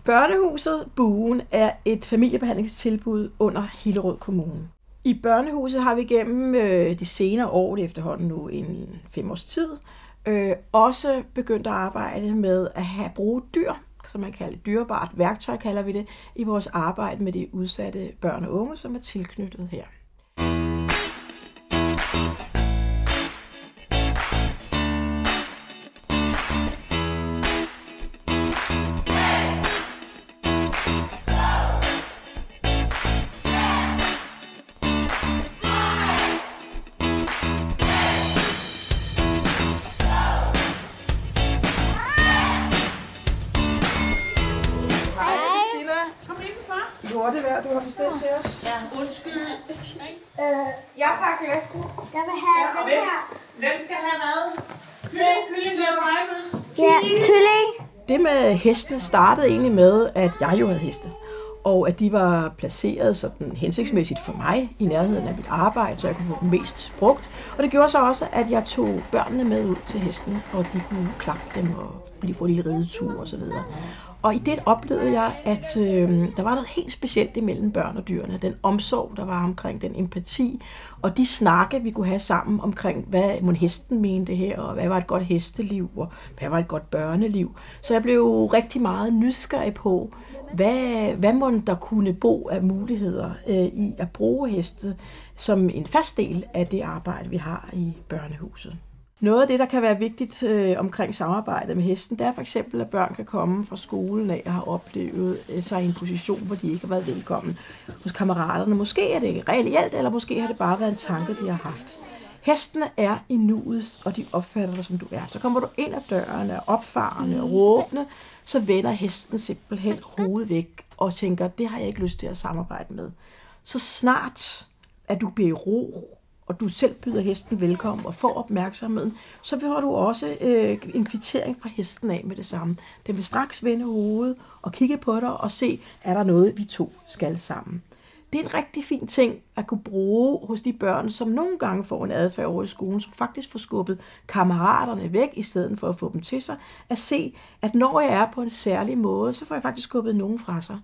Børnehuset Buen er et familiebehandlingstilbud under Hillerød Kommune. I børnehuset har vi gennem de senere år, det efterhånden nu en 5 års tid, også begyndt at arbejde med at bruge dyr, som man kalder dyrebart værktøj, kalder vi det, i vores arbejde med de udsatte børn og unge, som er tilknyttet her. Du har bestilt til os. Ja, undskyld. Jeg tager glæsen. Jeg vil have den her. Hvem skal have hvad? Kylling til mig, Ja, kylling. Det med hestene startede egentlig med, at jeg jo havde heste. Og at de var placeret sådan hensigtsmæssigt for mig i nærheden af mit arbejde, så jeg kunne få dem mest brugt. Og det gjorde så også, at jeg tog børnene med ud til hestene, og de kunne klappe dem og få en lille ridetur og så videre. Og i det oplevede jeg, at der var noget helt specielt imellem børn og dyrene. Den omsorg, der var omkring, den empati, og de snakke, vi kunne have sammen omkring, hvad mon hesten mente her, og hvad var et godt hesteliv, og hvad var et godt børneliv. Så jeg blev rigtig meget nysgerrig på, hvad mon der kunne bo af muligheder i at bruge heste som en fast del af det arbejde, vi har i børnehuset. Noget af det, der kan være vigtigt omkring samarbejdet med hesten, det er for eksempel, at børn kan komme fra skolen af og har oplevet sig i en position, hvor de ikke har været velkommen hos kammeraterne. Måske er det reelt, eller måske har det bare været en tanke, de har haft. Hestene er i nuet, og de opfatter dig, som du er. Så kommer du ind ad døren, er opfarende og råbende, så vender hesten simpelthen hovedet væk og tænker, det har jeg ikke lyst til at samarbejde med. Så snart, at du bliver i ro, og du selv byder hesten velkommen og får opmærksomheden, så får du også en kvittering fra hesten af med det samme. Den vil straks vende hovedet og kigge på dig og se, er der noget, vi to skal sammen. Det er en rigtig fin ting at kunne bruge hos de børn, som nogle gange får en adfærd over i skolen, som faktisk får skubbet kammeraterne væk, i stedet for at få dem til sig, at se, at når jeg er på en særlig måde, så får jeg faktisk skubbet nogen fra sig.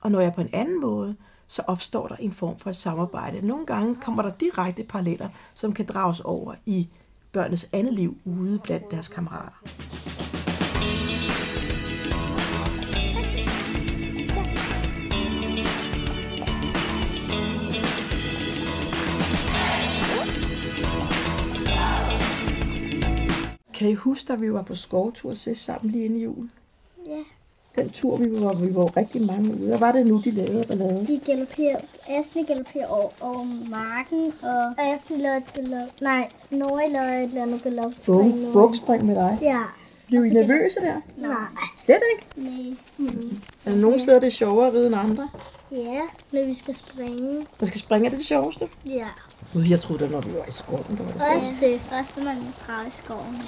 Og når jeg er på en anden måde, så opstår der en form for et samarbejde. Nogle gange kommer der direkte paralleller, som kan drages over i børnenes andet liv ude blandt deres kammerater. Kan I huske, at vi var på skovtur sidst sammen lige inden i julen? Ja. Den tur, vi var rigtig mange ude. Hvad var det nu, de lavede ballade? De galopperede. Asne galopperede over marken, og Asne lavede Nora lavede et eller andet galopspring. Bukspring med dig? Ja. Blev I nervøse der? Nej. Slet ikke? Nej. Er der nogle steder, det er sjovere at ride end andre? Ja, når vi skal springe. Man skal springe, er det sjoveste? Ja. Jeg troede da, når vi var i skoven, der var det Også det, man kan træde i skoven.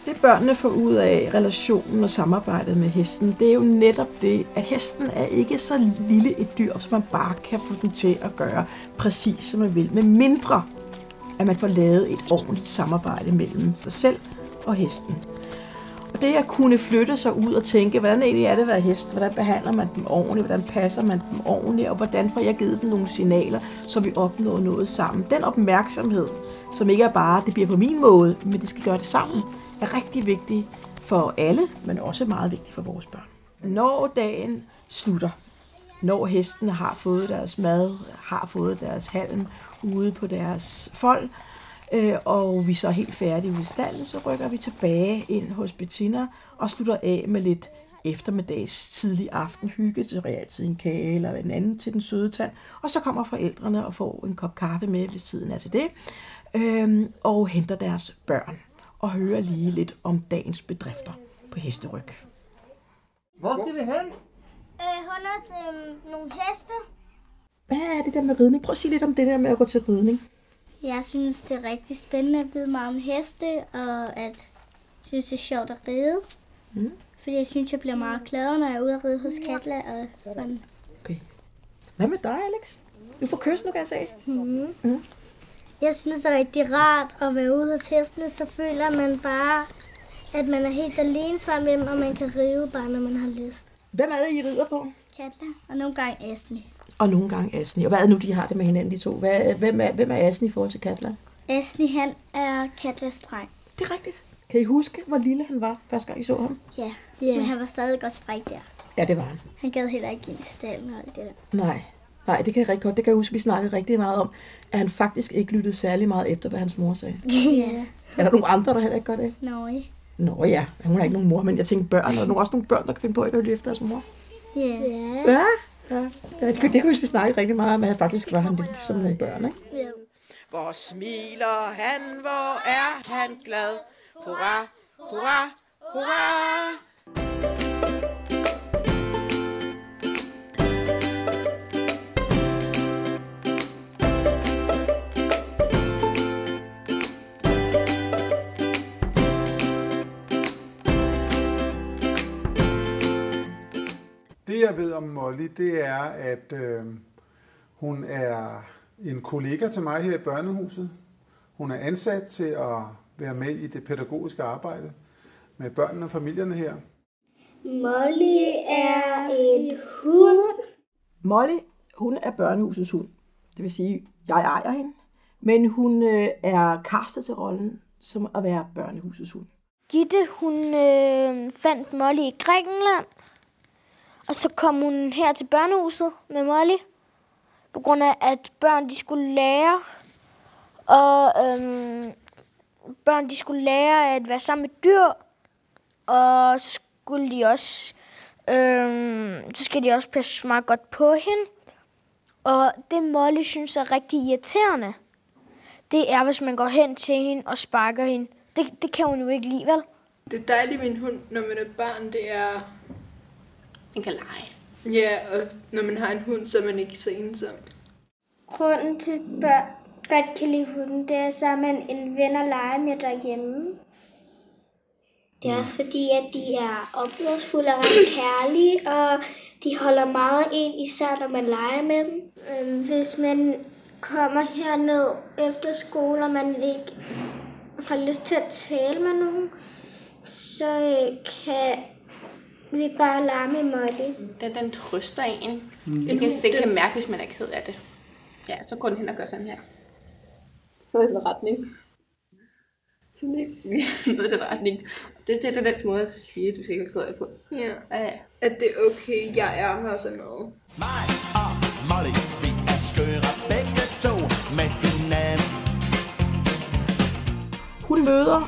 Det børnene får ud af relationen og samarbejdet med hesten, det er jo netop det, at hesten er ikke så lille et dyr, som man bare kan få den til at gøre præcis som man vil, med mindre at man får lavet et ordentligt samarbejde mellem sig selv og hesten. Og det at kunne flytte sig ud og tænke, hvordan egentlig er det at være hest, hvordan behandler man dem ordentligt, hvordan passer man dem ordentligt, og hvordan får jeg givet dem nogle signaler, så vi opnår noget sammen. Den opmærksomhed, som ikke er bare, det bliver på min måde, men det skal gøre det sammen, er rigtig vigtig for alle, men også meget vigtig for vores børn. Når dagen slutter, når hestene har fået deres mad, har fået deres halm ude på deres fold, og vi så er helt færdige ude i stallen, så rykker vi tilbage ind hos Bettina og slutter af med lidt eftermiddags tidlig aftenhygge, så er altid en kage eller en anden til den søde tand. Og så kommer forældrene og får en kop kaffe med, hvis tiden er til det, og henter deres børn og hører lige lidt om dagens bedrifter på hesteryg. Hvor skal vi hen? Hos nogle heste. Hvad er det der med ridning? Prøv at sige lidt om det der med at gå til ridning. Jeg synes, det er rigtig spændende at vide meget om heste, og at jeg synes, det er sjovt at ride. Fordi jeg synes, jeg bliver meget glad, når jeg er ude at ride hos Katla og sådan. Okay. Hvad med dig, Alex? Du får kys nu, kan jeg se. Jeg synes, det er rigtig rart at være ude hos hestene, så føler man bare, at man er helt alene sammen med dem, og man kan ride bare, når man har lyst. Hvem er det, I rider på? Katla, og nogle gange Asni. Og nogle gange Asni. Og hvad er det nu, de har det med hinanden, de to? Hvem er Asni i forhold til Katla? Asni, han er Katlas dreng. Det er rigtigt. Kan I huske, hvor lille han var, første gang I så ham? Ja, men han var stadig også fræk der. Ja, det var han. Han gad heller ikke ind i stallen og alt det der. Nej, det kan jeg rigtig godt. Det kan jeg huske, vi snakkede rigtig meget om, at han faktisk ikke lyttede særlig meget efter, hvad hans mor sagde. Ja. Er der nogle andre, der heller ikke gør det? Nå Ja, hun har ikke nogen mor, men jeg tænker børn, og der er også nogle børn, der kan finde på ikke at lytte efter deres mor. Ja. Det kan vi snakke rigtig meget om, at faktisk var han lidt som nogle børn, ikke? Ja. Hvor smiler han, hvor er han glad. Hurra, hurra, hurra. Det jeg ved om Molly, det er, at hun er en kollega til mig her i børnehuset. Hun er ansat til at være med i det pædagogiske arbejde med børnene og familierne her. Molly er en hund. Molly, hun er børnehusets hund. Det vil sige, jeg ejer hende. Men hun er castet til rollen som at være børnehusets hund. Gitte, hun fandt Molly i Grækenland. Og så kom hun her til børnehuset med Molly. På grund af, at børn de skulle lære. Og børn de skulle lære at være sammen med dyr. Og så skulle de også, så skal de også passe meget godt på hende. Og det Molly synes er rigtig irriterende, det er, hvis man går hen til hende og sparker hende. Det kan hun jo ikke lide, vel? Det dejlige med en hund, når man er barn, det er... Den kan lege. Ja, og når man har en hund, så er man ikke så ensom. Grunden til, at børn godt kan lide hunden, det er, så er man en ven at lege med derhjemme. Det er også fordi, at de er opdragsfulde og ret kærlige, og de holder meget ind, især når man leger med dem. Hvis man kommer herned efter skole, og man ikke har lyst til at tale med nogen, så kan vi bare lege med Molly. Den trøster en. Det kan mærke, hvis man er ked af det. Ja, så går den hen og gør sådan her. Så er det en retning. Sådan ikke? Ja, noget i den retning. Det er den måde at sige, at du sikkert er ked af på. Ja. Ja. At det er okay, jeg er her sådan noget. Mig og Molly, vi er skøre begge to med hinanden. Hun møder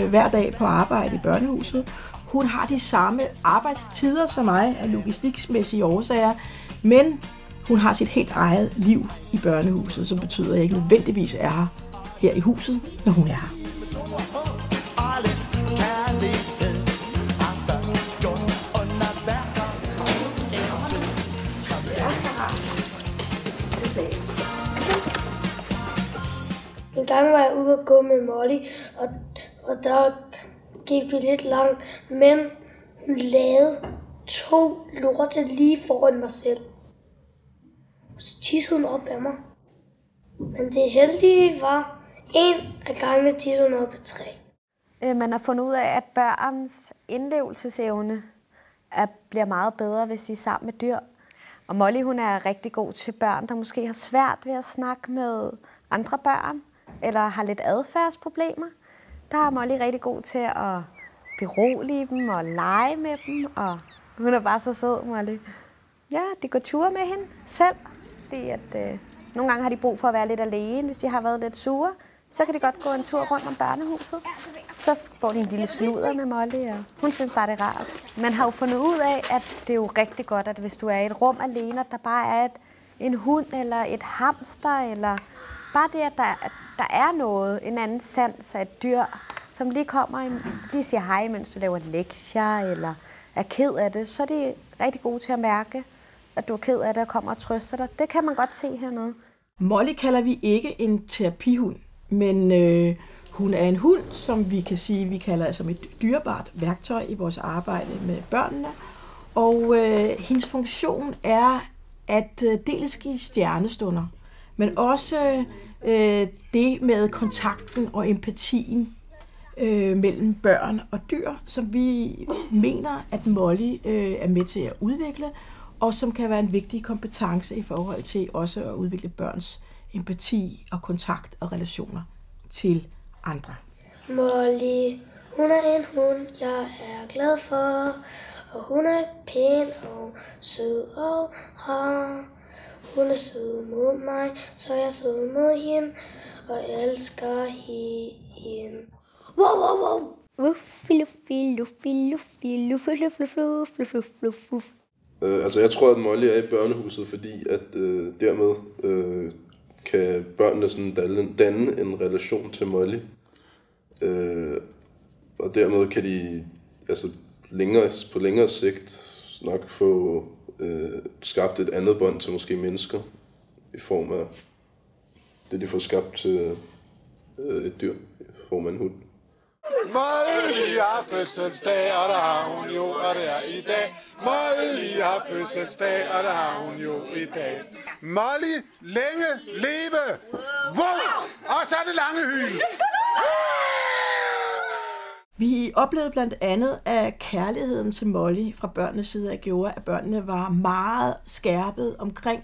hver dag på arbejde i børnehuset. Hun har de samme arbejdstider som mig af logistiksmæssige årsager, men hun har sit helt eget liv i børnehuset, som betyder, at jeg ikke nødvendigvis er her i huset, når hun er her. En gang var jeg ude at gå med Molly, og der gik vi lidt langt, men hun lavede 2 lorte lige foran mig selv. Så tissede hun op af mig. Men det heldige var, en af gangene tissede hun op af 3. Man har fundet ud af, at børns indlevelsesevne bliver meget bedre, hvis de er sammen med dyr. Og Molly, hun er rigtig god til børn, der måske har svært ved at snakke med andre børn, eller har lidt adfærdsproblemer. Der er Molly rigtig god til at berolige dem og lege med dem, og hun er bare så sød, Molly. Ja, de går ture med hende selv, fordi at nogle gange har de brug for at være lidt alene, hvis de har været lidt sure. Så kan de godt gå en tur rundt om børnehuset. Så får de en lille sludder med Molly, og hun synes bare, det er rart. Man har jo fundet ud af, at det er jo rigtig godt, at hvis du er i et rum alene, og der bare er en hund eller et hamster, eller bare det, at der er noget, en anden sans af et dyr, som lige kommer, lige siger hej, mens du laver lektier, eller er ked af det, så er de rigtig gode til at mærke, at du er ked af det og kommer og trøster dig. Det kan man godt se hernede. Molly kalder vi ikke en terapihund, men hun er en hund, som vi kan sige, vi kalder som et dyrebart værktøj i vores arbejde med børnene. Og hendes funktion er at dels give stjernestunder, men også det med kontakten og empatien mellem børn og dyr, som vi mener, at Molly er med til at udvikle, og som kan være en vigtig kompetence i forhold til også at udvikle børns empati og kontakt og relationer til andre. Molly, hun er en hund, jeg er glad for, og hun er pæn og sød og rar. Hun er sød mod mig, så jeg er sød mod hende, og elsker hende. Wow, wow, wow. Altså jeg tror, at Molly er i børnehuset, fordi at dermed kan børnene sådan danne en relation til Molly. Og dermed kan de altså på længere sigt nok få skabt et andet bånd til måske mennesker, i form af det, de får skabt til et dyr, i form af en hund. Molly har fødselsdag, og der har hun jo, og det er i dag. Molly har fødselsdag, og der har hun jo i dag. Molly, længe leve! Wow! Og så er det lange hyl! Vi oplevede blandt andet, at kærligheden til Molly fra børnenes side gjorde, at børnene var meget skærpet omkring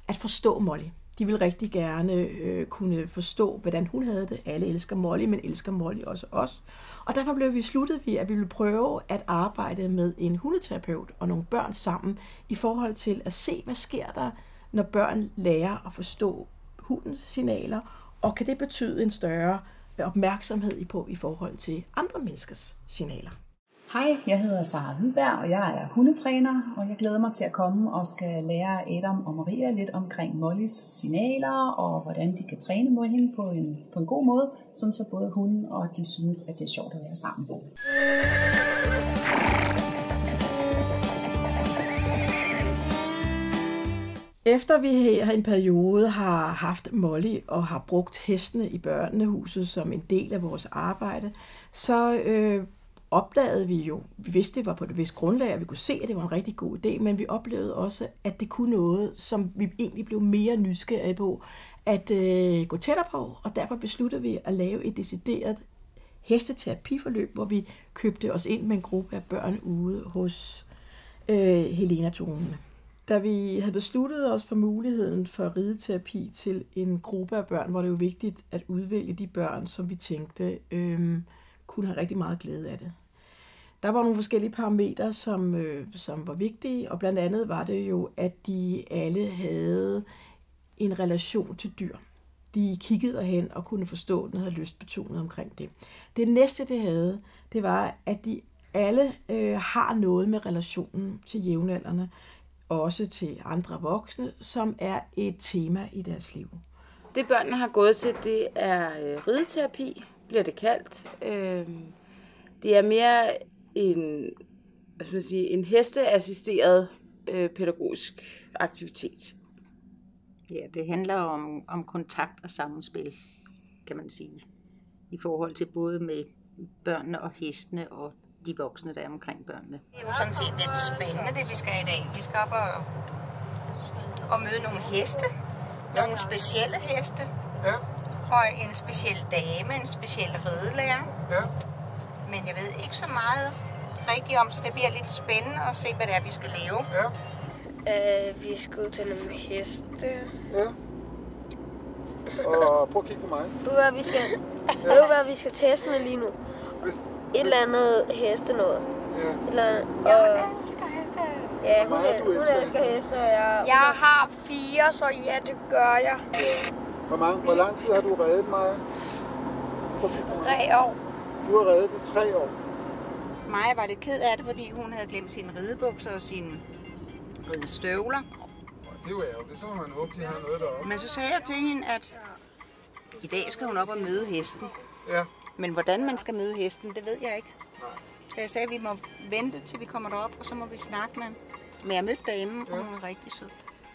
at forstå Molly. De ville rigtig gerne kunne forstå, hvordan hun havde det. Alle elsker Molly, men elsker Molly også os. Og derfor blev vi besluttet, at vi ville prøve at arbejde med en hundeterapeut og nogle børn sammen i forhold til at se, hvad sker der, når børn lærer at forstå hundens signaler, og kan det betyde en større opmærksomhed på i forhold til andre menneskers signaler. Hej, jeg hedder Sara Hvidberg, og jeg er hundetræner, og jeg glæder mig til at komme og skal lære Adam og Maria lidt omkring Mollys signaler, og hvordan de kan træne mod hende på en god måde, sådan så både hunden og de synes, at det er sjovt at være sammen. Efter vi i en periode har haft Molly og har brugt hestene i børnehuset som en del af vores arbejde, så opdagede vi jo, vi vidste, det var på et vist grundlag, at vi kunne se, at det var en rigtig god idé, men vi oplevede også, at det kunne noget, som vi egentlig blev mere nysgerrige på, at gå tættere på, og derfor besluttede vi at lave et decideret hesteterapiforløb, hvor vi købte os ind med en gruppe af børn ude hos Helena Tone. Da vi havde besluttet os for muligheden for rideterapi til en gruppe af børn, var det jo vigtigt at udvælge de børn, som vi tænkte kunne have rigtig meget glæde af det. Der var nogle forskellige parametre, som var vigtige, og blandt andet var det jo, at de alle havde en relation til dyr. De kiggede derhen og kunne forstå den og havde lystbetonet omkring det. Det næste, det havde, det var, at de alle har noget med relationen til jævnaldrende, også til andre voksne, som er et tema i deres liv. Det børnene har gået til, det er rideterapi, bliver det kaldt. Det er mere en hesteassisteret pædagogisk aktivitet. Ja, det handler om kontakt og sammenspil, kan man sige, i forhold til både med børnene og hestene og de voksne, der er omkring børnene. Det er jo sådan set lidt spændende, det vi skal i dag. Vi skal op og møde nogle heste, nogle specielle heste, ja. Og en speciel dame, en speciel ridelærer. Ja. Men jeg ved ikke så meget rigtigt om, så det bliver lidt spændende at se, hvad det er, vi skal lave. Ja. Vi skal ud til nogle heste. Ja. Og prøv at kigge på mig. Ved du, hvad vi skal teste lige nu? Et eller andet heste noget. Ja. Et eller andet, jeg elsker heste. Ja, hun elsker heste, og jeg har 4, så ja, det gør jeg. Hvor lang tid har du reddet mig? på 3 år. Du har reddet i 3 år. Maja var lidt ked af det, fordi hun havde glemt sine ridebukser og sine ridestøvler. Det er jo ærgerligt, så må man håbe, de har noget deroppe. Men så sagde jeg til hende, at i dag skal hun op og møde hesten. Ja. Men hvordan man skal møde hesten, det ved jeg ikke. Så jeg sagde, at vi må vente, til vi kommer derop, og så må vi snakke med hende. Men jeg mødte damen, og hun var rigtig sød.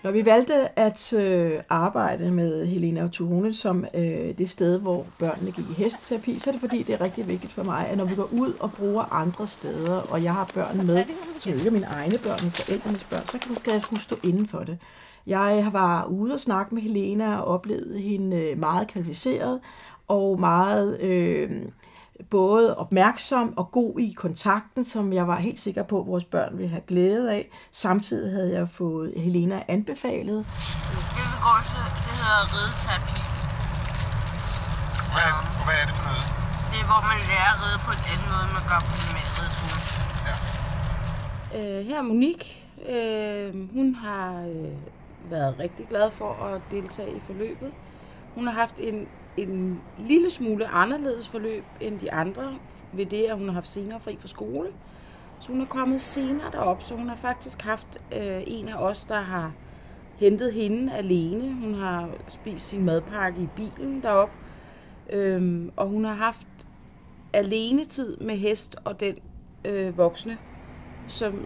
Når vi valgte at arbejde med Helena og Tone som det sted, hvor børnene gik i hesteterapi, så er det fordi, det er rigtig vigtigt for mig, at når vi går ud og bruger andre steder, og jeg har børn med, som ikke er mine egne børn, men forældrenes børn, så kan jeg stå inden for det. Jeg var ude og snakke med Helena og oplevede hende meget kvalificeret og meget både opmærksom og god i kontakten, som jeg var helt sikker på, at vores børn ville have glæde af. Samtidig havde jeg fået Helena anbefalet. Det vi går til, det hedder rideterapi. Hvad er det for noget? Det er, hvor man lærer at ride på en anden måde, man gør på en normal rideskole. Ja. Her er Monique. Hun har været rigtig glad for at deltage i forløbet. Hun har haft en lille smule anderledes forløb end de andre, ved det, at hun har haft senere fri fra skole. Så hun er kommet senere derop, så hun har faktisk haft en af os, der har hentet hende alene. Hun har spist sin madpakke i bilen derop, og hun har haft alenetid med hest og den voksne,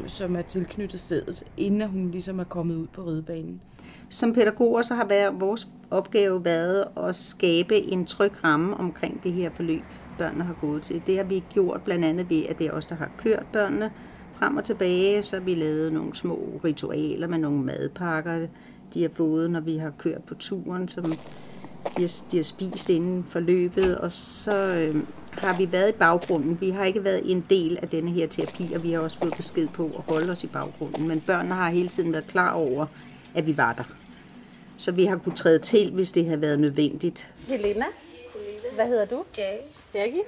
som er tilknyttet stedet, inden hun ligesom er kommet ud på ridebanen. Som pædagoger så har vores opgave været at skabe en tryg ramme omkring det her forløb, børnene har gået til. Det har vi gjort blandt andet ved, at det er os, der har kørt børnene frem og tilbage. Så har vi lavet nogle små ritualer med nogle madpakker, de har fået, når vi har kørt på turen, som de har spist inden forløbet. Og så har vi været i baggrunden. Vi har ikke været en del af denne her terapi, og vi har også fået besked på at holde os i baggrunden. Men børnene har hele tiden været klar over, at vi var der. Så vi har kunnet træde til, hvis det har været nødvendigt. Helena, hvad hedder du? Jackie.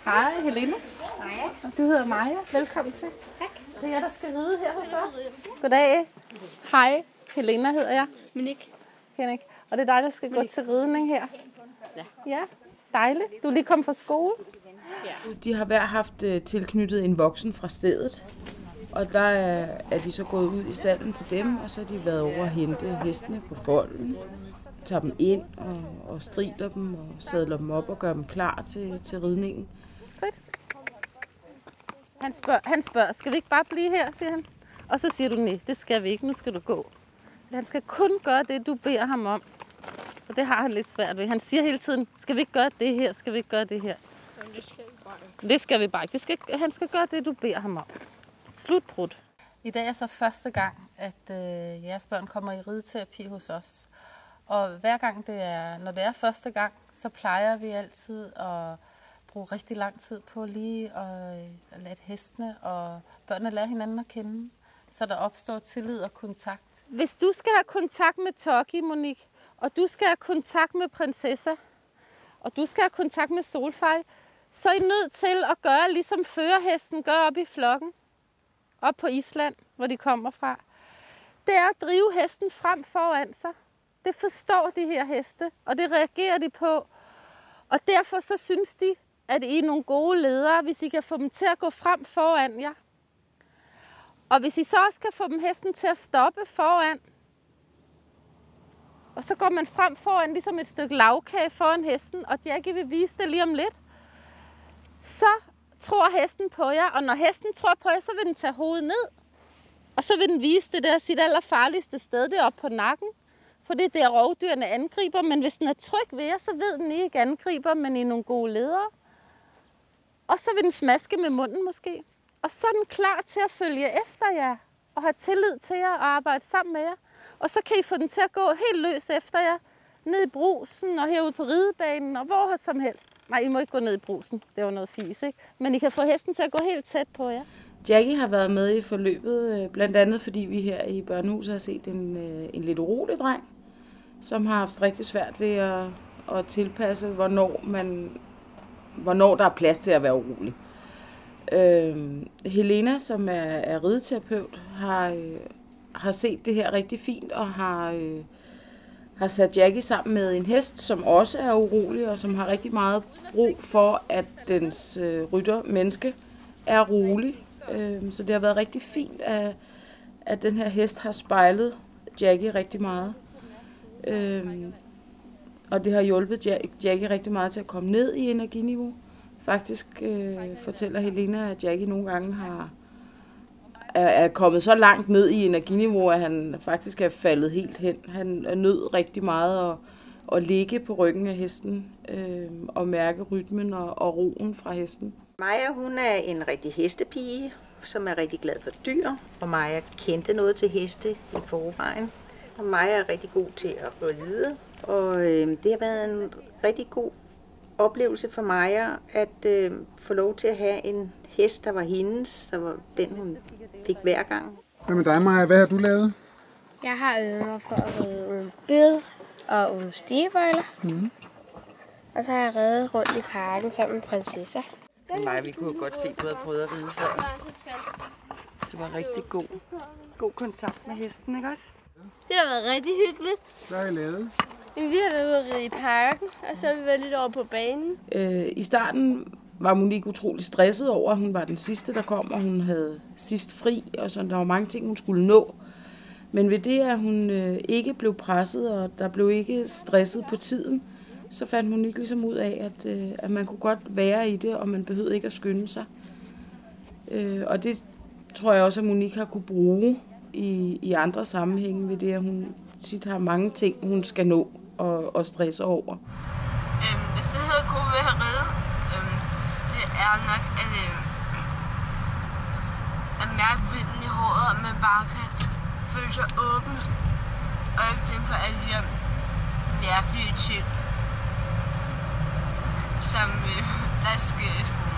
Hej, Helena. Maja. Og du hedder Maja. Velkommen til. Tak. Det er jeg, der skal ride her hos os. Goddag. Hej, Helena hedder jeg. Monique. Henrik. Og det er dig, der skal gå til ridning her. Ja, dejligt. Du er lige kommet fra skole. Ja. De har hver haft tilknyttet en voksen fra stedet. Og der er de så gået ud i stalden til dem, og så har de været over at hente hestene på folden, tager dem ind og striler dem og sadler dem op og gør dem klar til ridningen. Skridt. Han spørger, skal vi ikke bare blive her, siger han. Og så siger du, nej, det skal vi ikke, nu skal du gå. Han skal kun gøre det, du beder ham om. Og det har han lidt svært ved. Han siger hele tiden, skal vi ikke gøre det her, skal vi ikke gøre det her. Det skal vi bare ikke. Han skal gøre det, du beder ham om. Slutbrud. I dag er så første gang, at jeres børn kommer i rideterapi hos os. Og hver gang når det er første gang, så plejer vi altid at bruge rigtig lang tid på lige at lade hestene og børnene lære hinanden at kende, så der opstår tillid og kontakt. Hvis du skal have kontakt med Tokki, Monique, og du skal have kontakt med Prinsessa, og du skal have kontakt med Solfej, så er I nødt til at gøre, ligesom førerhesten gør op i flokken. Op på Island, hvor de kommer fra. Det er at drive hesten frem foran sig. Det forstår de her heste, og det reagerer de på. Og derfor så synes de, at I er nogle gode ledere, hvis I kan få dem til at gå frem foran jer. Og hvis I så også kan få dem hesten til at stoppe foran, og så går man frem foran ligesom et stykke lavkage foran hesten, og Jackie vil vise det lige om lidt, så tror hesten på jer, og når hesten tror på jer, så vil den tage hovedet ned. Og så vil den vise det der sit allerfarligste sted, det er oppe på nakken. For det er der rovdyrene angriber, men hvis den er tryg ved jer, så ved den, I ikke angriber, men I er nogle gode ledere. Og så vil den smaske med munden måske. Og så er den klar til at følge efter jer, og have tillid til jer og arbejde sammen med jer. Og så kan I få den til at gå helt løs efter jer, ned i brusen og herude på ridebanen og hvor som helst. Nej, I må ikke gå ned i brusen. Det var noget fis, ikke? Men I kan få hesten til at gå helt tæt på jer. Jackie har været med i forløbet, blandt andet fordi vi her i børnehuset har set en lidt urolig dreng, som har haft rigtig svært ved at tilpasse, hvornår der er plads til at være urolig. Helena, som er rideterapeut, har set det her rigtig fint og har har sat Jackie sammen med en hest, som også er urolig, og som har rigtig meget brug for, at dens rytter-menneske er rolig. Så det har været rigtig fint, at den her hest har spejlet Jackie rigtig meget. Og det har hjulpet Jackie rigtig meget til at komme ned i energiniveau. Faktisk fortæller Helena, at Jackie nogle gange er kommet så langt ned i energiniveau, at han faktisk er faldet helt hen. Han er nødt rigtig meget at ligge på ryggen af hesten og mærke rytmen og roen fra hesten. Maja, hun er en rigtig hestepige, som er rigtig glad for dyr, og Maja kendte noget til heste i forvejen. Og Maja er rigtig god til at ride, og det har været en rigtig god oplevelse for Maja at få lov til at have en hest, der var hendes, der var den, hun fik hver gang. Hvad med dig, Maja? Hvad har du lavet? Jeg har øvet mig for at ride uden bid og uden stigebøjler. Og så har jeg reddet rundt i parken sammen med prinsesser. Nej, vi kunne godt se, at du havde prøvet at ride før. Det var rigtig god kontakt med hesten, ikke også? Det har været rigtig hyggeligt. Hvad har I lavet? Vi har været ude at ride i parken, og så har vi været lidt over på banen. I starten var Monique utrolig stresset over, at hun var den sidste, der kom, og hun havde sidst fri, og så der var mange ting, hun skulle nå. Men ved det, at hun ikke blev presset, og der blev ikke stresset på tiden, så fandt Monique ligesom ud af, at man kunne godt være i det, og man behøvede ikke at skynde sig. Og det tror jeg også, at Monique har kunne bruge i andre sammenhænge, ved det, at hun tit har mange ting, hun skal nå og stresse over. Det fede og gode ved at have reddet, det er nok at mærke vinden i håret, og man bare kan føle sig åben, og ikke tænke på alle de her mærkelige ting, som der sker i skolen.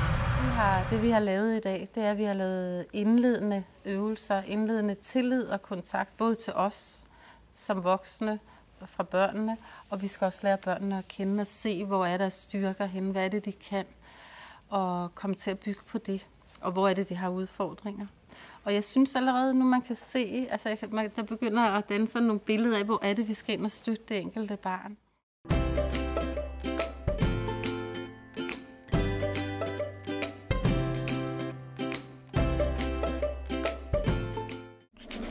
Det vi har lavet i dag, det er, at vi har lavet indledende øvelser, indledende tillid og kontakt, både til os som voksne fra børnene, og vi skal også lære børnene at kende og se, hvor er der styrker henne, hvad er det, de kan, og komme til at bygge på det, og hvor er det, de har udfordringer. Og jeg synes allerede nu, man kan se, altså der begynder at danne sådan nogle billeder af, hvor er det, vi skal ind og støtte det enkelte barn.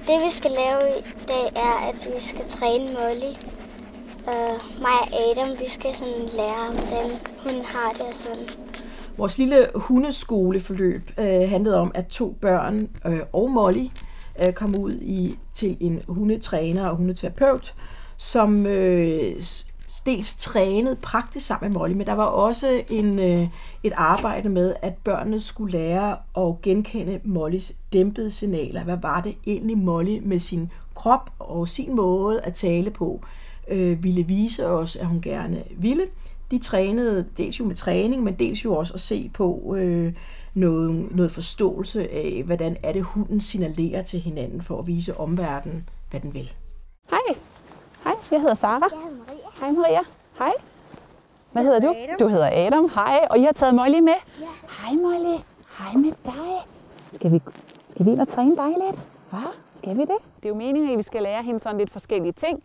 Det vi skal lave i dag er, at vi skal træne Molly. Mig og Adam, vi skal sådan lære, hvordan hun har det og sådan. Vores lille hundeskoleforløb handlede om, at 2 børn og Molly kom ud til en hundetræner og hundeterapeut, som dels trænede praktisk sammen med Molly, men der var også et arbejde med, at børnene skulle lære at genkende Mollys dæmpede signaler. Hvad var det egentlig Molly med sin krop og sin måde at tale på ville vise os, at hun gerne ville. De trænede dels jo med træning, men dels jo også at se på noget forståelse af, hvordan er det hunden signalerer til hinanden for at vise omverdenen, hvad den vil. Hej. Hej, jeg hedder Sara. Jeg hedder Maria. Hej Maria. Hej. Hvad hedder du? Du hedder Adam. Hej, og I har taget Molly med? Ja. Hej Molly. Hej med dig. Skal vi ind og træne dig lidt? Hvad? Skal vi det? Det er jo meningen, at vi skal lære hende sådan lidt forskellige ting.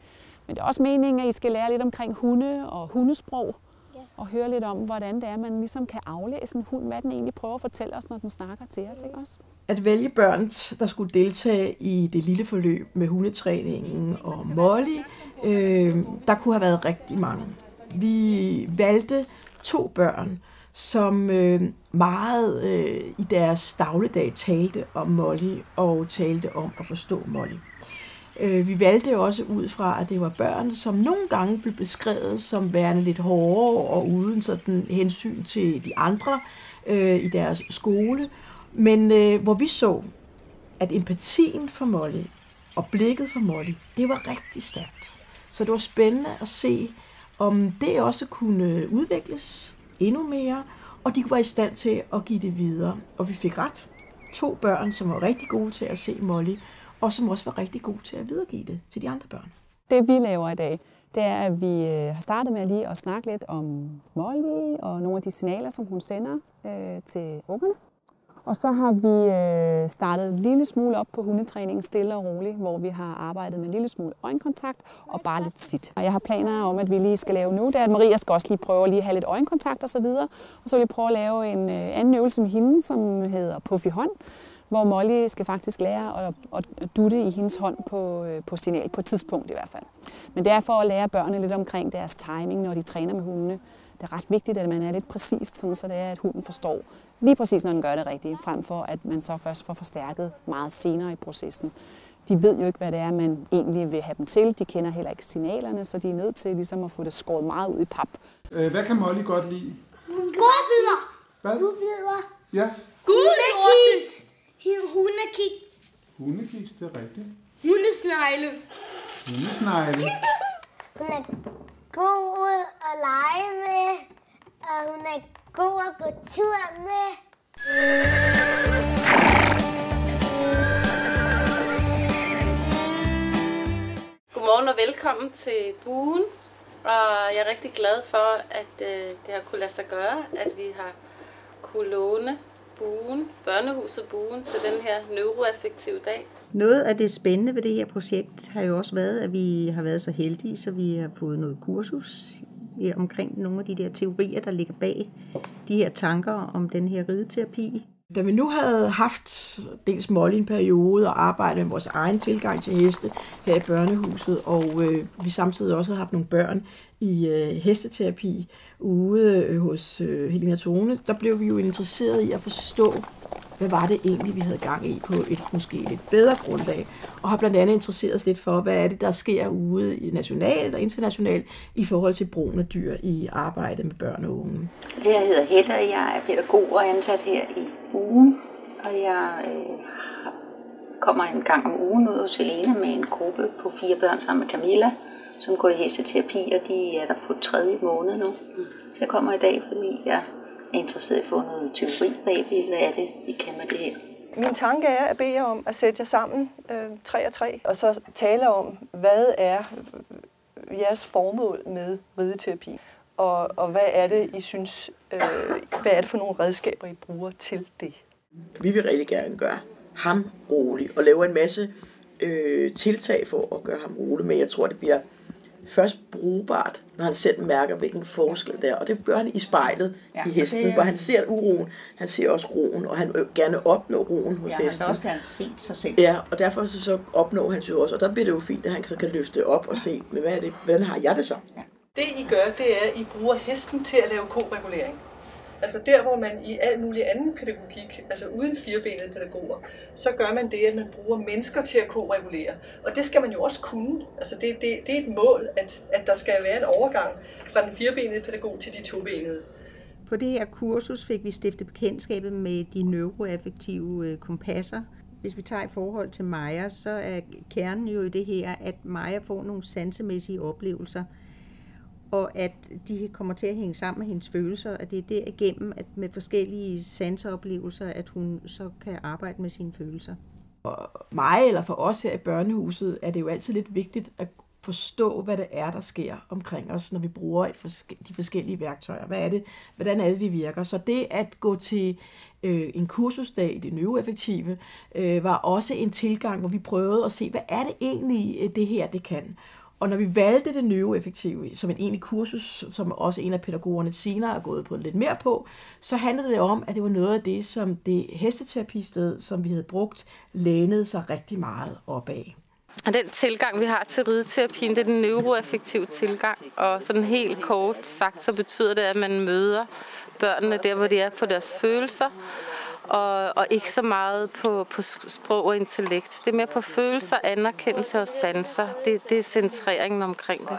Men det er også meningen, at I skal lære lidt omkring hunde og hundesprog. Ja. Og høre lidt om, hvordan det er, man ligesom kan aflæse en hund, hvad den egentlig prøver at fortælle os, når den snakker til os, ikke også? At vælge børn, der skulle deltage i det lille forløb med hundetræningen og Molly, der kunne have været rigtig mange. Vi valgte 2 børn, som meget i deres dagligdag talte om Molly og talte om at forstå Molly. Vi valgte også ud fra, at det var børn, som nogle gange blev beskrevet som værende lidt hårdere og uden sådan hensyn til de andre i deres skole. Men hvor vi så, at empatien for Molly og blikket for Molly, det var rigtig stærkt. Så det var spændende at se, om det også kunne udvikles endnu mere, og de kunne være i stand til at give det videre. Og vi fik ret. 2 børn, som var rigtig gode til at se Molly, og som også var rigtig gode til at videregive det til de andre børn. Det vi laver i dag, det er, at vi har startet med lige at snakke lidt om Molly og nogle af de signaler, som hun sender til ungerne. Og så har vi startet en lille smule op på hundetræningen, stille og roligt, hvor vi har arbejdet med en lille smule øjenkontakt og bare lidt sit. Og jeg har planer om, at vi lige skal lave nu, det er, at Maria skal også lige prøve at have lidt øjenkontakt og så videre. Og så vil jeg prøve at lave en anden øvelse med hende, som hedder Puff i hånd, hvor Molly skal faktisk lære at dutte i hendes hånd på signal, på et tidspunkt i hvert fald. Men det er for at lære børnene lidt omkring deres timing, når de træner med hundene. Det er ret vigtigt, at man er lidt præcist, sådan så det er, at hunden forstår lige præcis, når den gør det rigtigt, frem for at man så først får forstærket meget senere i processen. De ved jo ikke, hvad det er, man egentlig vil have dem til. De kender heller ikke signalerne, så de er nødt til ligesom at få det skåret meget ud i pap. Hvad kan Molly godt lide? Godbidder. Hvad? Godbidder. Ja. Hundekiks. Hundekiks. Hundekiks, det er rigtigt. Hundesnegle. Hundesnegle. Hun er god at lege med, og hun er god at gå tur med. Godmorgen og velkommen til Buen. Og jeg er rigtig glad for, at det har kunne lade sig gøre, at vi har kunne låne Buen, børnehuset Buen, til den her neuroaffektive dag. Noget af det spændende ved det her projekt har jo også været, at vi har været så heldige, så vi har fået noget kursus omkring nogle af de der teorier, der ligger bag de her tanker om den her rideterapi. Da vi nu havde haft dels Molly en periode og arbejdet med vores egen tilgang til heste her i børnehuset, og vi samtidig også havde haft nogle børn i hesteterapi ude hos Helena Tone, der blev vi jo interesseret i at forstå, hvad var det egentlig, vi havde gang i på et måske lidt bedre grundlag, og har blandt andet interesseret os lidt for, hvad er det, der sker ude nationalt og internationalt i forhold til brugen af dyr i arbejdet med børn og unge. Jeg hedder Hette, og jeg er pædagog og ansat her i Buen, og jeg kommer en gang om ugen ud hos Helena med en gruppe på 4 børn sammen med Camilla, som går i hesteterapi, og de er der på 3. måned nu. Så jeg kommer i dag, fordi jeg er interesseret i at få noget teori bagved, hvad er det, vi kan med det her. Min tanke er at bede jer om at sætte jer sammen 3 og 3, og så tale om, hvad er jeres formål med rideterapi, og hvad er det, I synes, hvad er det for nogle redskaber, I bruger til det? Vi vil rigtig gerne gøre ham rolig og lave en masse tiltag for at gøre ham rolig, men jeg tror, det bliver først brugbart, når han selv mærker, hvilken forskel der er. Og det gør han i spejlet i hesten, hvor han ser uroen, han ser også roen, og han vil gerne opnå roen hos hesten. Han vil også gerne se sig selv. Ja, og derfor så opnår han jo også, og der bliver det jo fint, at han så kan løfte op og se, men hvad er det, hvordan har jeg det så? Ja. Det I gør, det er, at I bruger hesten til at lave koregulering. Altså der, hvor man i al mulig anden pædagogik, altså uden firbenede pædagoger, så gør man det, at man bruger mennesker til at koregulere. Og det skal man jo også kunne. Altså det er et mål, at der skal være en overgang fra den firbenede pædagog til de tobenede. På det her kursus fik vi stiftet bekendtskabet med de neuroaffektive kompasser. Hvis vi tager i forhold til Maja, så er kernen jo i det her, at Maja får nogle sansemæssige oplevelser, og at de kommer til at hænge sammen med hendes følelser, at det er derigennem, at med forskellige sanseoplevelser, at hun så kan arbejde med sine følelser. For mig eller for os her i børnehuset er det jo altid lidt vigtigt at forstå, hvad det er, der sker omkring os, når vi bruger de forskellige værktøjer. Hvad er det? Hvordan er det, de virker? Så det at gå til en kursusdag i det neuroaffektive var også en tilgang, hvor vi prøvede at se, hvad er det egentlig, det her det kan. Og når vi valgte det neuroaffektive som en egentlig kursus, som også en af pædagogerne senere er gået på lidt mere på, så handlede det om, at det var noget af det, som det hesteterapisted, som vi havde brugt, lænede sig rigtig meget opad. Og den tilgang, vi har til rideterapien, det er den neuroaffektive tilgang. Og sådan helt kort sagt, så betyder det, at man møder børnene der, hvor de er på deres følelser, og ikke så meget på sprog og intellekt. Det er mere på følelser, anerkendelse og sanser. Det er centreringen omkring det.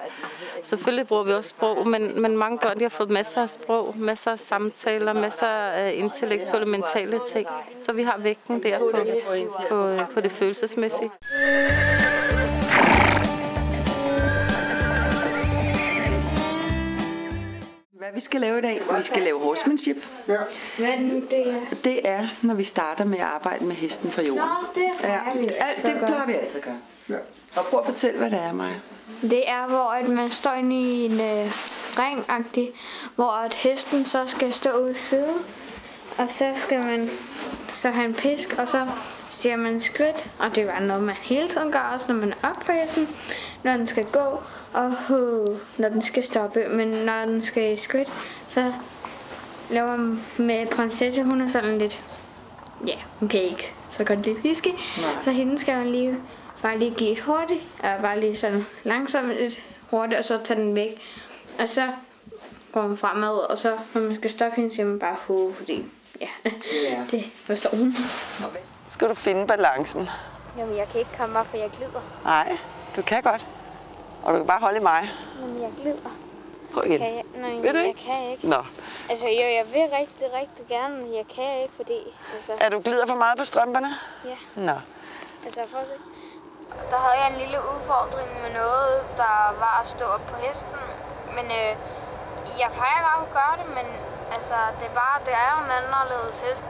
Selvfølgelig bruger vi også sprog, men mange børn de har fået masser af sprog, masser af samtaler, masser af intellektuelle, mentale ting. Så vi har vægten der på det følelsesmæssige. Hvad vi skal lave i dag? Vi skal lave horsemanship. Hvad er det nu, det er? Det er, når vi starter med at arbejde med hesten fra jorden. Nå, det plejer vi altid at gøre. Ja. Og prøv at fortælle, hvad det er, Maja. Det er, hvor man står inde i en ring-agtig, hvor at hesten så skal stå ude i siden, og så skal man så have en pisk, og så stiger man skridt, og det er noget, man hele tiden gør, også når man er oppe på hesten, når den skal gå, og når den skal stoppe. Men når den skal i skridt, så laver man med prinsesse, hun er sådan lidt, ja, hun kan ikke så godt lide fiske, så hende skal man lige bare lige give et hurtigt, og bare lige sådan langsomt et hurtigt, og så tage den væk. Og så går man fremad, og så når man skal stoppe hende, siger man bare fordi det forstår hun. Skal du finde balancen? Jamen, jeg kan ikke komme op, for jeg glider. Nej, du kan godt. Og du kan bare holde i mig. Men jeg glider. Prøv igen. Vil du ikke? Jeg kan ikke. Nå. Altså, jo, jeg vil rigtig gerne, men jeg kan ikke, fordi... Altså... Er du glider for meget på strømperne? Ja. Nå. Altså, prøv at se. Der havde jeg en lille udfordring med noget, der var at stå op på hesten. Men jeg plejer godt at gøre det, men altså, det er jo en anderledes hest.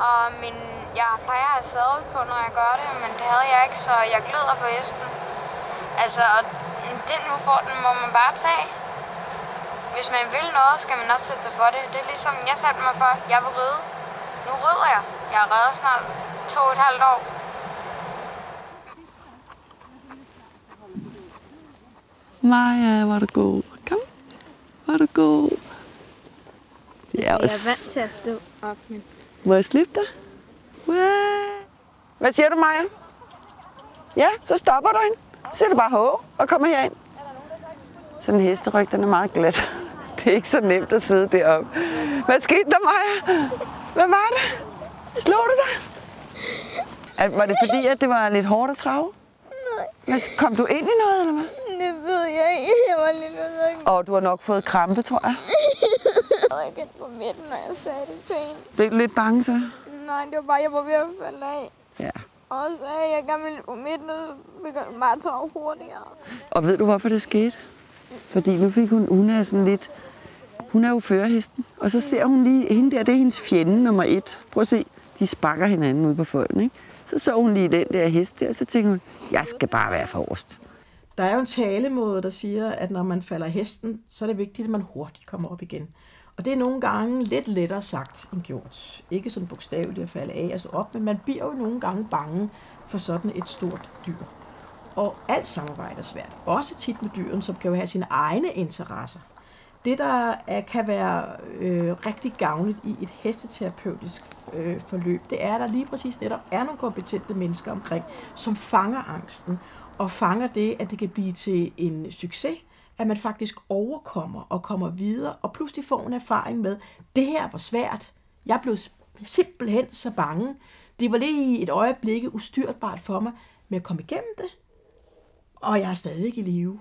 Og jeg plejer at sadle på, når jeg gør det, men det havde jeg ikke, så jeg glider på hesten. Altså, og den udfordring må man bare tage. Hvis man vil noget, skal man også sætte sig for det. Det er ligesom, jeg satte mig for, jeg vil ride. Nu rider jeg. Jeg har reddet snart 2,5 år. Maja, var du god. Kom. Var du god. Jeg er vant til at stå op, men... Må jeg slippe dig? Hvad siger du, Maja? Ja, så stopper du hende. Så siger du bare hå og kommer herind. Sådan en hesteryg, den er meget glat. Det er ikke så nemt at sidde deroppe. Hvad skete der, Maja? Hvad var det? Slog du dig? Var det fordi, at det var lidt hårdt at trave? Nej. Kom du ind i noget, eller hvad? Det ved jeg ikke. Jeg var lidt ulykkelig. Og du har nok fået krampe, tror jeg. Jeg havde ikke på midten, når jeg sagde det til hende. Blev du lidt bange så? Nej, det var bare, jeg var ved at falde af. Ja. Og så er jeg gammel på midten, og begyndte bare at tage hurtigere. Og ved du, hvorfor det skete? Fordi nu fik hun er sådan lidt... Hun er jo førerhesten, og så ser hun lige... Hende der, det er hendes fjende nummer 1. Prøv at se, de sparker hinanden ude på folden, ikke? Så hun lige den der hest der, så tænker hun, jeg skal bare være forrest. Der er jo en talemåde, der siger, at når man falder hesten, så er det vigtigt, at man hurtigt kommer op igen. Og det er nogle gange lidt lettere sagt end gjort. Ikke sådan bogstaveligt at falde af og så op, men man bliver jo nogle gange bange for sådan et stort dyr. Og alt samarbejde er svært. Også tit med dyren, som kan jo have sine egne interesser. Det, der kan være rigtig gavnligt i et hesteterapeutisk forløb, det er, at der lige præcis netop er nogle kompetente mennesker omkring, som fanger angsten, og fanger det, at det kan blive til en succes, at man faktisk overkommer og kommer videre, og pludselig får en erfaring med, det her var svært. Jeg blev simpelthen så bange. Det var lige et øjeblik ustyrtbart for mig, men jeg kom igennem det, og jeg er stadigvæk i live.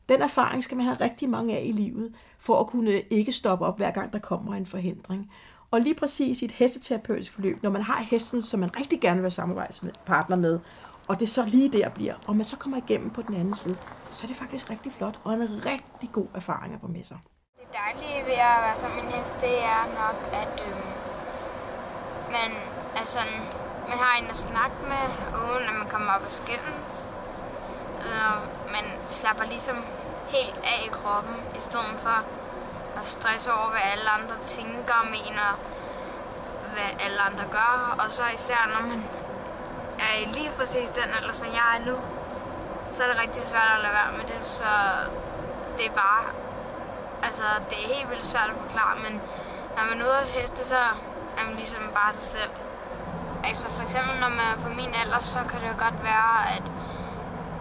Den erfaring skal man have rigtig mange af i livet, for at kunne ikke stoppe op, hver gang der kommer en forhindring. Og lige præcis i et hesteterapeutisk forløb, når man har hesten, som man rigtig gerne vil være samarbejdspartner med, og det så lige der bliver, og man så kommer igennem på den anden side, så er det faktisk rigtig flot, og en rigtig god erfaring at få med sig. Det dejlige ved at være sammen med en hest, det er nok, at man har en at snakke med, uden at man kommer op og skændes. Man slapper ligesom helt af i kroppen, i stedet for at stresse over, hvad alle andre tænker og mener, hvad alle andre gør. Og så især, når man er i lige præcis den alder, som jeg er nu, så er det rigtig svært at lade være med det. Så det er bare, det er helt vildt svært at forklare, men når man er ude at heste, så er man ligesom bare sig selv. Altså for eksempel, når man er på min alder, så kan det jo godt være, at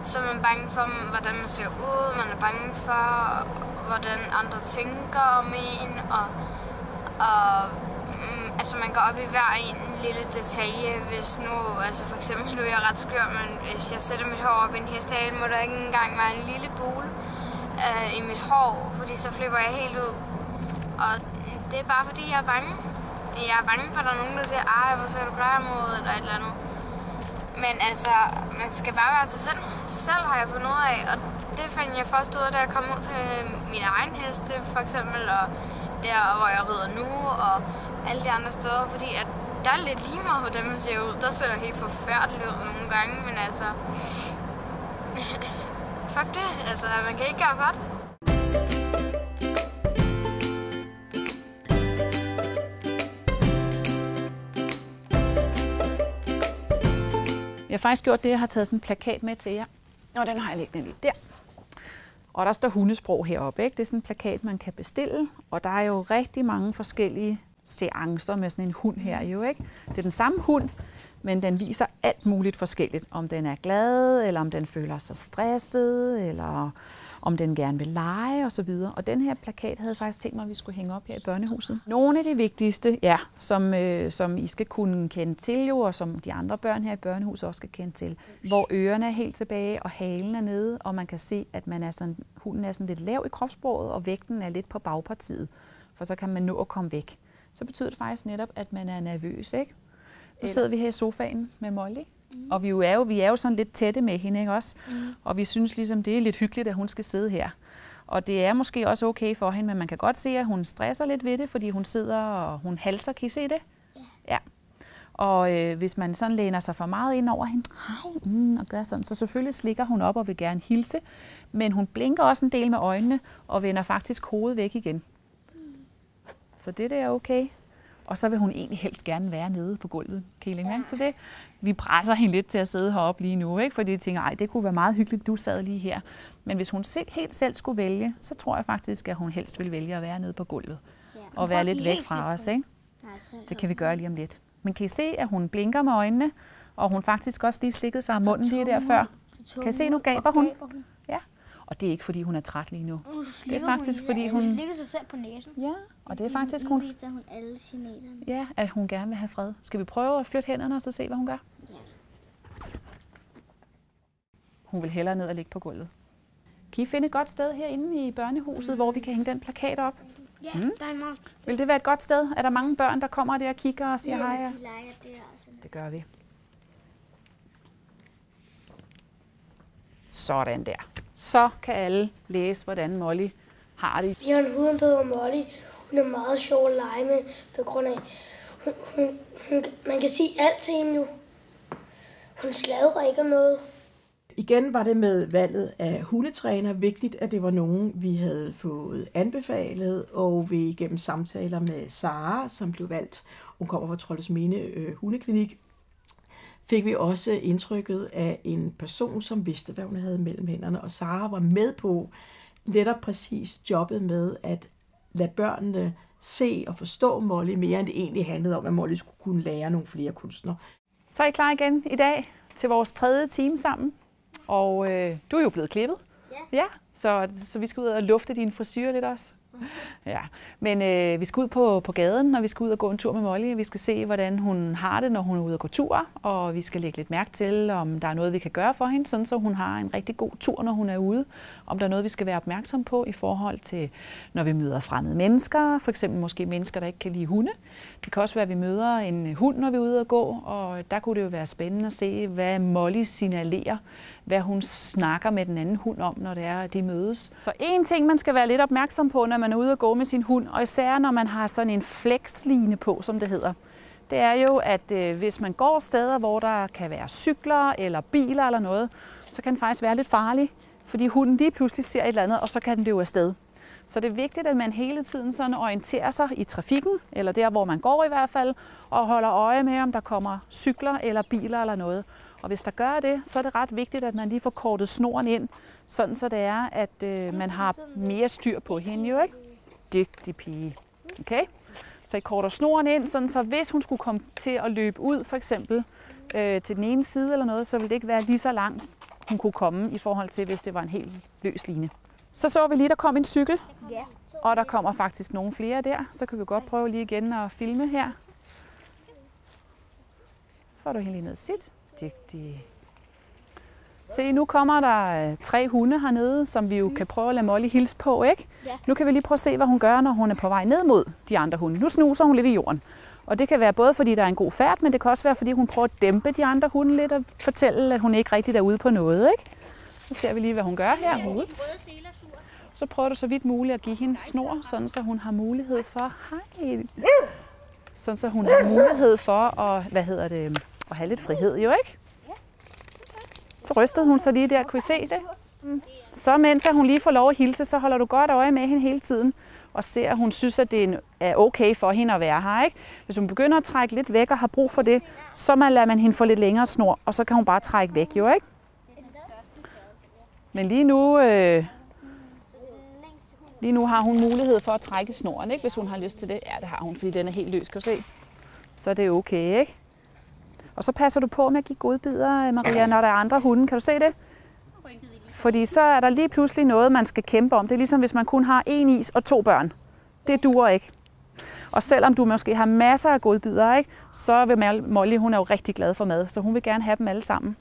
så er man bange for, hvordan man ser ud, man er bange for, hvordan andre tænker om en, og man går op i hver en lille detalje, hvis nu, for eksempel, nu er jeg ret skør, men hvis jeg sætter mit hår op i en hestehale, må der ikke engang være en lille bule i mit hår, fordi så flipper jeg helt ud. Og det er bare fordi, jeg er bange. Jeg er bange for, at der er nogen, der siger, hvor ser du klar mod, eller et eller andet. Men man skal bare være sig selv. Selv har jeg fundet ud af, og det fandt jeg først ud af, da jeg kom ud til min egen heste, for eksempel, og der, hvor jeg rider nu, og alle de andre steder, fordi at der er lidt lige meget, hvordan man ser ud. Der ser jeg helt forfærdeligt ud nogle gange, men fuck det, man kan ikke gøre for det. Jeg har faktisk gjort det, jeg har taget sådan en plakat med til jer. Og den har jeg liggende lige der. Og der står hundesprog heroppe, ikke? Det er sådan en plakat, man kan bestille. Og der er jo rigtig mange forskellige seancer med sådan en hund her jo, ikke? Det er den samme hund, men den viser alt muligt forskelligt. Om den er glad, eller om den føler sig stresset, eller om den gerne vil lege osv. Og den her plakat havde jeg faktisk tænkt mig, at vi skulle hænge op her i børnehuset. Nogle af de vigtigste, ja, som I skal kunne kende til jo, og som de andre børn her i børnehuset også skal kende til. Hvor ørerne er helt tilbage, og halen er nede, og man kan se, at hunden er sådan lidt lav i kropssproget, og vægten er lidt på bagpartiet. For så kan man nå at komme væk. Så betyder det faktisk netop, at man er nervøs, ikke? Nu sidder vi her i sofaen med Molly. Og vi er jo sådan lidt tætte med hende, ikke også? Og vi synes ligesom, det er lidt hyggeligt, at hun skal sidde her. Og det er måske også okay for hende, men man kan godt se, at hun stresser lidt ved det, fordi hun sidder og hun halser. Kan I se det? Ja. Og hvis man sådan læner sig for meget ind over hende, og gør sådan, så selvfølgelig slikker hun op og vil gerne hilse. Men hun blinker også en del med øjnene og vender faktisk hovedet væk igen. Så det er okay. Og så vil hun egentlig helst gerne være nede på gulvet. Kan I lægge mærke til det? Vi presser hende lidt til at sidde heroppe lige nu, ikke? Fordi jeg tænker, det kunne være meget hyggeligt, du sad lige her. Men hvis hun helt selv skulle vælge, så tror jeg faktisk, at hun helst vil vælge at være nede på gulvet. Og være lidt væk fra os, ikke? Det kan vi gøre lige om lidt. Men kan I se, at hun blinker med øjnene, og hun faktisk også lige slikkede sig af munden lige der før? Kan I se, nu gaber hun? Ja. Og det er ikke, fordi hun er træt lige nu. Det er faktisk, fordi hun slikker sig selv på næsen. Ja, og det er faktisk, hun viser hun alle signalerne. Ja, at hun gerne vil have fred. Skal vi prøve at flytte hænderne og så se, hvad hun gør? Ja. Hun vil hellere ned og ligge på gulvet. Kan I finde et godt sted herinde i børnehuset, hvor vi kan hænge den plakat op? Ja, der er meget. Vil det være et godt sted? Er der mange børn, der kommer der og kigger og siger hej? Ja, de leger der. Det gør vi. Sådan der. Så kan alle læse, hvordan Molly har det. Vi har en hund, der hedder Molly. Hun er meget sjov at lege med, på grund af, man kan sige alt til hende jo. Hun sladrer ikke om noget. Igen var det med valget af hundetræner vigtigt, at det var nogen, vi havde fået anbefalet, og vi gennem samtaler med Sara, som blev valgt, hun kommer fra Troldesminde Hundeklinik, fik vi også indtrykket af en person, som vidste, hvad hun havde mellem hænderne, og Sara var med på netop præcis jobbet med at lade børnene se og forstå Molly mere, end det egentlig handlede om, at Molly skulle kunne lære nogle flere kunstnere. Så er I klar igen i dag til vores 3. time sammen, og du er jo blevet klippet. Ja. Så vi skal ud og lufte din frisyr lidt også. Ja, men vi skal ud på gaden, og vi skal ud og gå en tur med Molly. Vi skal se, hvordan hun har det, når hun er ude og gå tur, og vi skal lægge lidt mærke til, om der er noget, vi kan gøre for hende, sådan så hun har en rigtig god tur, når hun er ude. Om der er noget, vi skal være opmærksom på i forhold til, når vi møder fremmede mennesker, for eksempel måske mennesker, der ikke kan lide hunde. Det kan også være, at vi møder en hund, når vi er ude og gå, og der kunne det jo være spændende at se, hvad Molly signalerer, hvad hun snakker med den anden hund om, når det er, de mødes. Så en ting, man skal være lidt opmærksom på, når man er ude og gå med sin hund, og især når man har sådan en flexline på, som det hedder, det er jo, at hvis man går steder, hvor der kan være cykler eller biler eller noget, så kan det faktisk være lidt farligt, fordi hunden lige pludselig ser et eller andet, og så kan den løbe afsted. Så det er vigtigt, at man hele tiden sådan orienterer sig i trafikken, eller der, hvor man går i hvert fald, og holder øje med, om der kommer cykler eller biler eller noget. Og hvis der gør det, så er det ret vigtigt, at man lige får kortet snoren ind, sådan så det er, at man har mere styr på hende jo, ikke? Dygtig pige. Okay? Så I korter snoren ind, sådan så hvis hun skulle komme til at løbe ud, for eksempel til den ene side eller noget, så ville det ikke være lige så langt, hun kunne komme i forhold til, hvis det var en helt løs line. Så vi lige, der kom en cykel, og der kommer faktisk nogle flere der. Så kan vi godt prøve lige igen at filme her. Får du helt lige ned sit. Dygtig. Se, nu kommer der 3 hunde hernede, som vi jo kan prøve at lade Molly hilse på, ikke? Ja. Nu kan vi lige prøve at se, hvad hun gør, når hun er på vej ned mod de andre hunde. Nu snuser hun lidt i jorden. Og det kan være både, fordi der er en god færd, men det kan også være, fordi hun prøver at dæmpe de andre hunde lidt og fortælle, at hun ikke rigtig er ude på noget, ikke? Så ser vi lige, hvad hun gør her. Ups. Så prøver du så vidt muligt at give hende snor, sådan så hun har mulighed for sådan så hun har mulighed for at, at have lidt frihed, jo ikke? Så rystede hun så lige der, kunne I se det? Så mens hun lige får lov at hilse, så holder du godt øje med hende hele tiden. og ser, at hun synes, at det er okay for hende at være her. Ikke? Hvis hun begynder at trække lidt væk og har brug for det, så lader man hende få lidt længere snor, og så kan hun bare trække væk, jo ikke? Men lige nu har hun mulighed for at trække snoren, ikke? Hvis hun har lyst til det. Ja, det har hun, fordi den er helt løs, kan du se. Så er det okay, ikke? Og så passer du på med at give godbidder, Maria, når der er andre hunde. Kan du se det? Fordi så er der lige pludselig noget, man skal kæmpe om. Det er ligesom, hvis man kun har 1 is og 2 børn. Det duer ikke. Og selvom du måske har masser af godbidder, ikke, så vil Molly, hun er jo rigtig glad for mad, så hun vil gerne have dem alle sammen.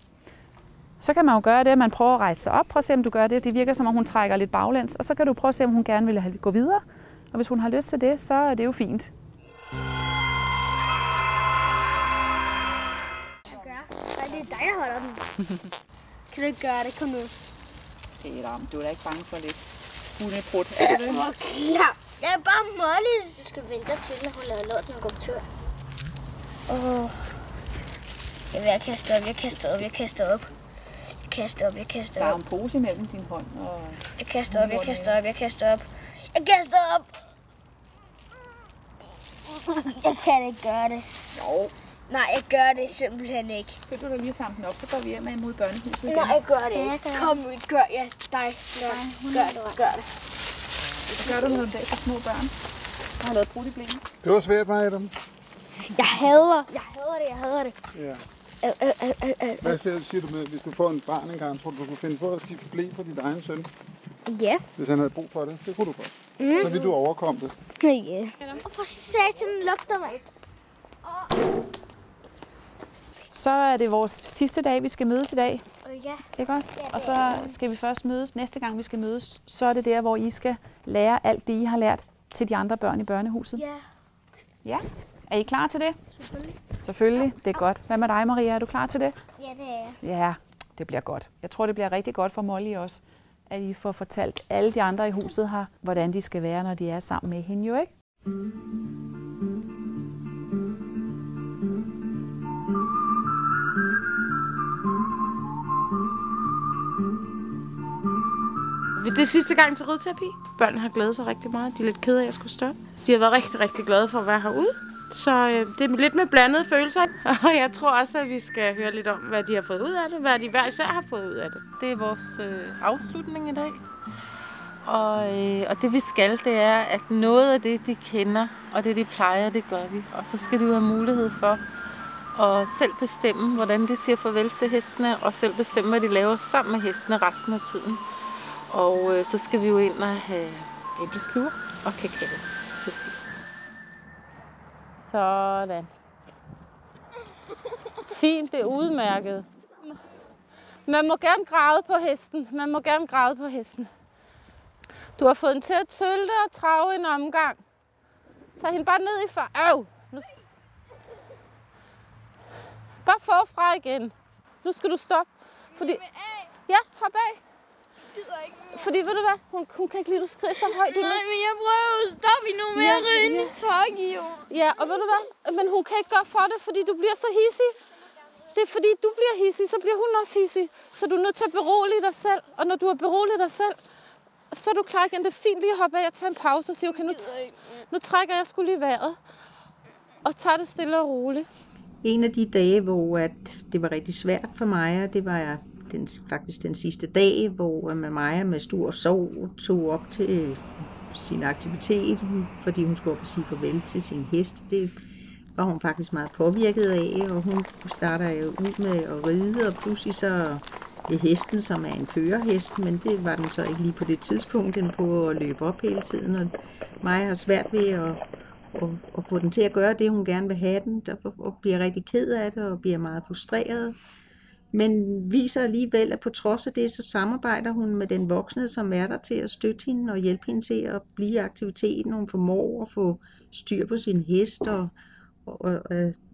Så kan man jo gøre det, at man prøver at rejse sig op. Prøv at se, om du gør det. Det virker som om, hun trækker lidt baglæns. Og så kan du prøve at se, om hun gerne vil gå videre. Og hvis hun har lyst til det, så er det jo fint. Det er dig, der holder den. Kan du ikke gøre det? Kom nu. Adam, du er da ikke bange for lidt hundeprut. Er du det? Ja, jeg er bare Molly. Du skal vente til, når hun lader lorten gå tur. Jeg kaster op. Jeg kaster op. Der er en pose mellem din hånd og... Jeg kaster op. Jeg kan ikke gøre det. Jo. Nej, jeg gør det simpelthen ikke. Skal du da lige samle den op, så går vi hjem mod børnehuset igen. Nej, jeg gør det ikke. Kom nu, gør jeg dig. Gør det. Så gør du noget om dag for små børn. Jeg har lavet brudt i blikket. Det var svært, mig, Adam. Jeg hader det. Ja. Hvad siger du med, hvis du får en barn engang, tror du kunne finde på at skifte ble på dit egen søn? Ja. Hvis han havde brug for det, det kunne du godt. Så vil du overkomme det. Ja. Og for satan lugter mig. Så er det vores sidste dag, vi skal mødes i dag. Ja. Ikke også? Og så skal vi først mødes. Næste gang vi skal mødes, så er det der, hvor I skal lære alt det, I har lært til de andre børn i børnehuset. Ja. Ja. Er I klar til det? Selvfølgelig. Det er godt. Hvad med dig, Maria? Er du klar til det? Ja, det er jeg. Ja, det bliver godt. Jeg tror, det bliver rigtig godt for Molly også, at I får fortalt alle de andre i huset her, hvordan de skal være, når de er sammen med hende, jo ikke? Det er sidste gang til rideterapi. Børnene har glædet sig rigtig meget. De er lidt kede af, at jeg skulle stoppe. De har været rigtig, rigtig glade for at være herude. Så det er lidt med blandede følelser. Og jeg tror også, at vi skal høre lidt om, hvad de har fået ud af det. Hvad de hver især har fået ud af det. Det er vores afslutning i dag. Og det vi skal, det er, at noget af det, de kender, og det de plejer, det gør vi. Og så skal de jo have mulighed for at selv bestemme, hvordan de siger farvel til hestene, og selv bestemme, hvad de laver sammen med hestene resten af tiden. Og så skal vi jo ind og have æbleskiver og kakao til sidst. Sådan. Fint, det er udmærket. Man må gerne græde på hesten. Du har fået den til at tølte og trave en omgang. Tag hende bare ned i far. Bare forfra igen. Nu skal du stoppe. Fordi... Ja, hop af. Fordi, ved du hvad, hun kan ikke lide, du skriger så højt. Nej, men jeg prøver at stoppe endnu mere rinde tak i jo. Ja, og ved du hvad, men hun kan ikke gøre for det, fordi du bliver så hissig. Det er fordi, du bliver hissig, så bliver hun også hissig. Så du er nødt til at berolige dig selv. Og når du har beroliget dig selv, så er du klar igen. Det er fint lige at hoppe af og tage en pause og sige, okay, nu trækker jeg sgu lige vejret. Og tager det stille og roligt. En af de dage, hvor det var rigtig svært for mig, det var faktisk den sidste dag, hvor Maja med stor sorg tog op til sin aktivitet, fordi hun skulle op og sige farvel til sin hest. Det var hun faktisk meget påvirket af, og hun starter jo ud med at ride, og pludselig så er hesten, som er en førerhest, men det var den så ikke lige på det tidspunkt, den på at løbe op hele tiden, og Maja har svært ved at få den til at gøre det, hun gerne vil have den, og bliver rigtig ked af det, og bliver meget frustreret. Men viser alligevel, at på trods af det, så samarbejder hun med den voksne, som er der til at støtte hende og hjælpe hende til at blive i aktiviteten. Hun formår at få styr på sin hest, og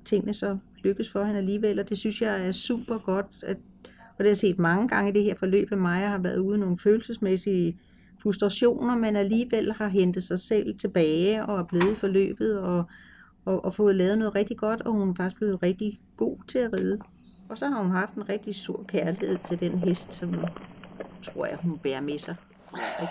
tingene så lykkes for hende alligevel. Og det synes jeg er super godt. Og det har jeg set mange gange i det her forløb, at Maja har været ude i nogle følelsesmæssige frustrationer, men alligevel har hentet sig selv tilbage og er blevet i forløbet og fået lavet noget rigtig godt, og hun er faktisk blevet rigtig god til at ride. Og så har hun haft en rigtig stor kærlighed til den hest, som tror jeg, hun bærer med sig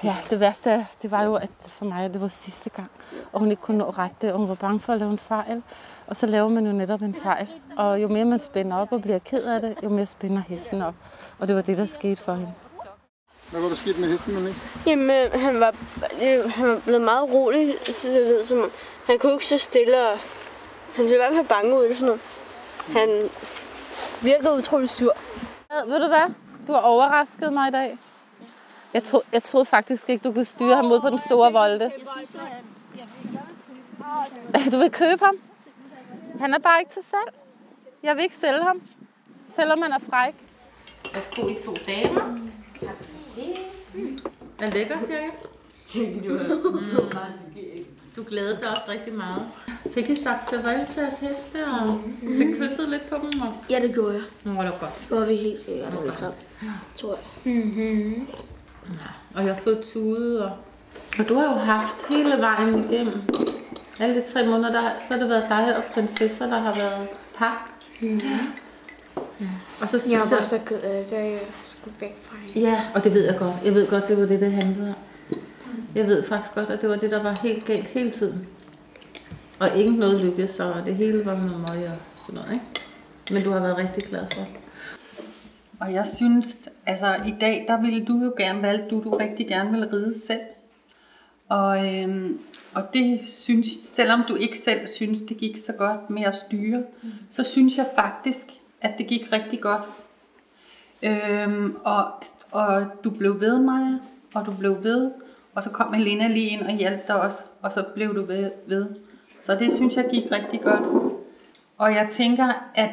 Ja, det værste det var jo, at for mig det var sidste gang, og hun ikke kunne nå at rette det, og hun var bange for at lave en fejl. Og så laver man jo netop en fejl. Og jo mere man spænder op og bliver ked af det, jo mere spænder hesten op. Og det var det, der skete for hende. Hvad var der sket med hesten, Monique? Jamen, han var blevet meget rolig, så det lød som om. Han kunne ikke så stille, og han så i hvert fald bange ud. Sådan noget. Han virkede utrolig sur. Ved du hvad? Du har overrasket mig i dag. Jeg troede faktisk ikke, du kunne styre ham ud på den store volde. Du vil købe ham? Han er bare ikke til salg. Jeg vil ikke sælge ham, selvom han er fræk. Værsgo, I 2 damer. Tak for det. Er det lækkert, Dirk? Du glædede dig også rigtig meget. Fik I sagt farvel til jeres heste, og fik kysset lidt på dem? Og... Ja, det gjorde jeg. Nå, det var godt. Det gjorde vi helt sikkert alle sammen, tror jeg. Og jeg har også fået tude, og du har jo haft hele vejen igennem. Alle de 3 måneder, så har det været dig og prinsesser, der har været par. Ja. Og så synes jeg var så ked af det, da jeg skulle væk fra hende. Ja, og det ved jeg godt. Jeg ved godt, det var det handlede om. Jeg ved faktisk godt, at det var det, der var helt galt hele tiden. Og ikke noget lykkedes, og det hele var noget møg og sådan noget, ikke? Men du har været rigtig glad for det. Og jeg synes, altså i dag, der ville du jo gerne valgte, du rigtig gerne ville ride selv. Og det synes, selvom du ikke selv synes, det gik så godt med at styre, så synes jeg faktisk, at det gik rigtig godt. Og du blev ved mig, og du blev ved, og så kom Helena lige ind og hjalp dig også, og så blev du ved. Så det synes jeg gik rigtig godt. Og jeg tænker, at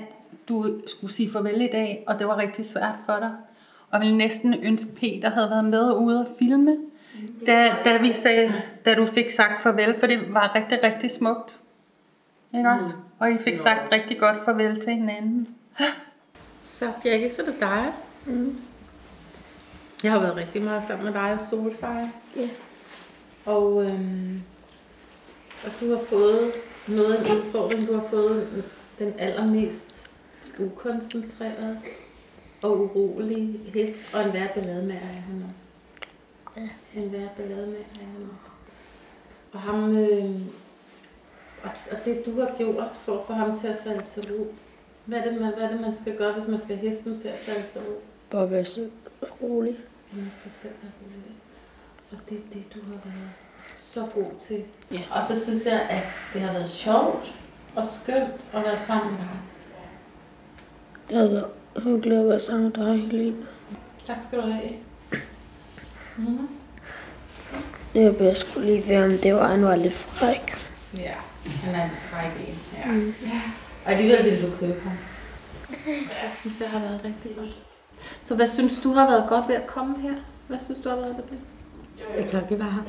du skulle sige farvel i dag, og det var rigtig svært for dig. Og jeg ville næsten ønske, Peter havde været med ude og filme, da du fik sagt farvel, for det var rigtig, rigtig smukt. Ikke også? Og I fik sagt rigtig godt farvel til hinanden. Så Jackie, så er det dig. Jeg har været rigtig meget sammen med dig og Solfejr. Ja. Og du har fået noget af en udfordring. Du har fået den allermest ukoncentrerede og urolige hest, og en værre ballademager er han også. Ja. En værre ballademager er han også. Og ham, og det du har gjort for at få ham til at falde til ro. Hvad er det, man skal gøre, hvis man skal have hesten til at falde til ro? Bare være så rolig. Man skal selv være rolig. Og det er det, du har været så god til. Ja. Og så synes jeg, at det har været sjovt og skønt at være sammen med dig. Det har været hyggeligt at være sammen med dig hele livet. Tak skal du have. Det var bedst lige ved, om det var, han var lidt fræk. Ja, han er en fræk en. Ja. Og alligevel ville du købe ham. Jeg synes, det har været rigtig godt. Så hvad synes du har været godt ved at komme her? Hvad synes du har været det bedste? Jeg tror, det var ham.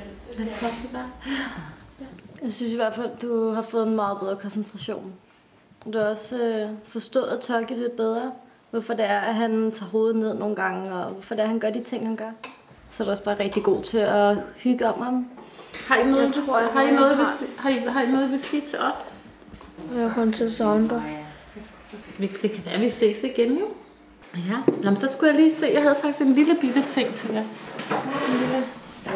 Jeg synes i hvert fald, du har fået en meget bedre koncentration. Du har også forstået at tolke lidt bedre, hvorfor det er, at han tager hovedet ned nogle gange, og hvorfor det er, at han gør de ting, han gør. Så er du også bare rigtig god til at hygge om ham. Har I noget, I vil sige til os? Jeg kommer til at savne dig. Det kan være, at vi ses igen jo. Ja, jamen, så skulle jeg lige se. Jeg havde faktisk en lille bitte ting til jer.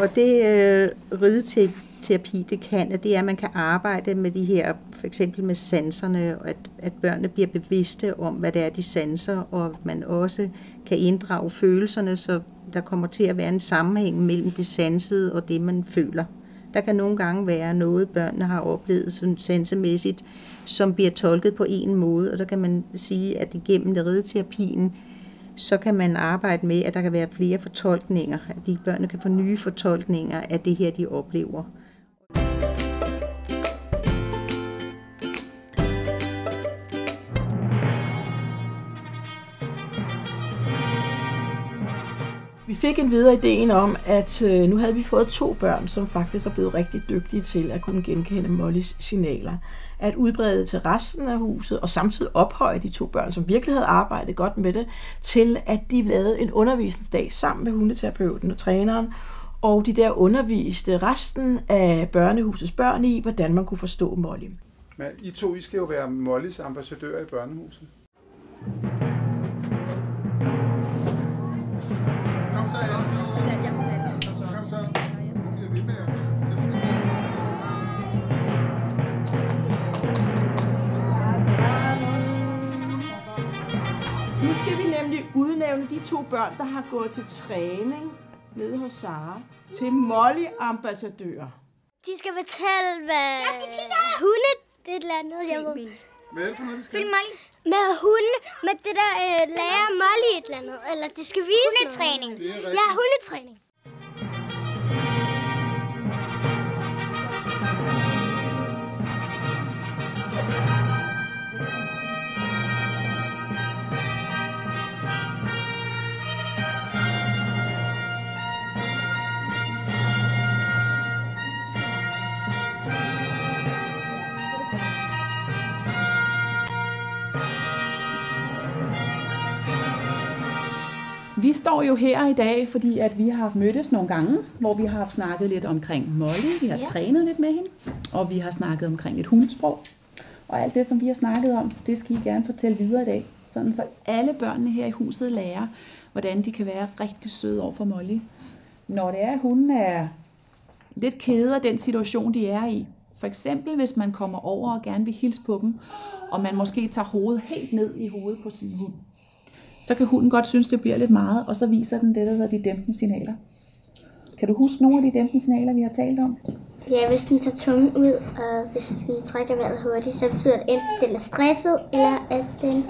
Og det rideterapi, det kan, det er, at man kan arbejde med de her, for eksempel med sanserne, og at børnene bliver bevidste om, hvad det er, de sanser, og man også kan inddrage følelserne, så der kommer til at være en sammenhæng mellem det sansede og det, man føler. Der kan nogle gange være noget, børnene har oplevet sådan sansemæssigt, som bliver tolket på en måde, og der kan man sige, at igennem rideterapien, så kan man arbejde med, at der kan være flere fortolkninger, at de børnene kan få nye fortolkninger af det her, de oplever. Vi fik en videre ideen om, at nu havde vi fået 2 børn, som faktisk er blevet rigtig dygtige til at kunne genkende Mollys signaler. At udbrede til resten af huset, og samtidig ophøje de 2 børn, som virkelig havde arbejdet godt med det, til at de lavede en undervisningsdag sammen med hundeterapeuten og træneren, og de der underviste resten af børnehusets børn i, hvordan man kunne forstå Molly. Men I 2, I skal jo være Mollys ambassadører i børnehuset. Kom så ind. udnævne de 2 børn, der har gået til træning nede hos Sara, til Molly-ambassadører. De skal fortælle, hvad hunde, det er et eller andet, jeg ved. Hvad er det for noget, de skal? Med hunde, med det der lærer Molly et eller andet, eller de skal vise hundetræning. Ja, hundetræning. Vi står jo her i dag, fordi at vi har mødtes nogle gange, hvor vi har snakket lidt omkring Molly, vi har trænet lidt med hende, og vi har snakket omkring et hundesprog. Og alt det, som vi har snakket om, det skal I gerne fortælle videre i dag, sådan så alle børnene her i huset lærer, hvordan de kan være rigtig søde over for Molly. Når det er, at hunden er lidt ked af den situation, de er i. For eksempel, hvis man kommer over og gerne vil hilse på dem, og man måske tager hovedet helt ned i hovedet på sin hund, så kan hunden godt synes, det bliver lidt meget, og så viser den det, der hedder de dæmpende signaler. Kan du huske nogle af de dæmpende signaler, vi har talt om? Ja, hvis den tager tungen ud, og hvis den trækker vejret hurtigt, så betyder det enten, at den er stresset, eller at den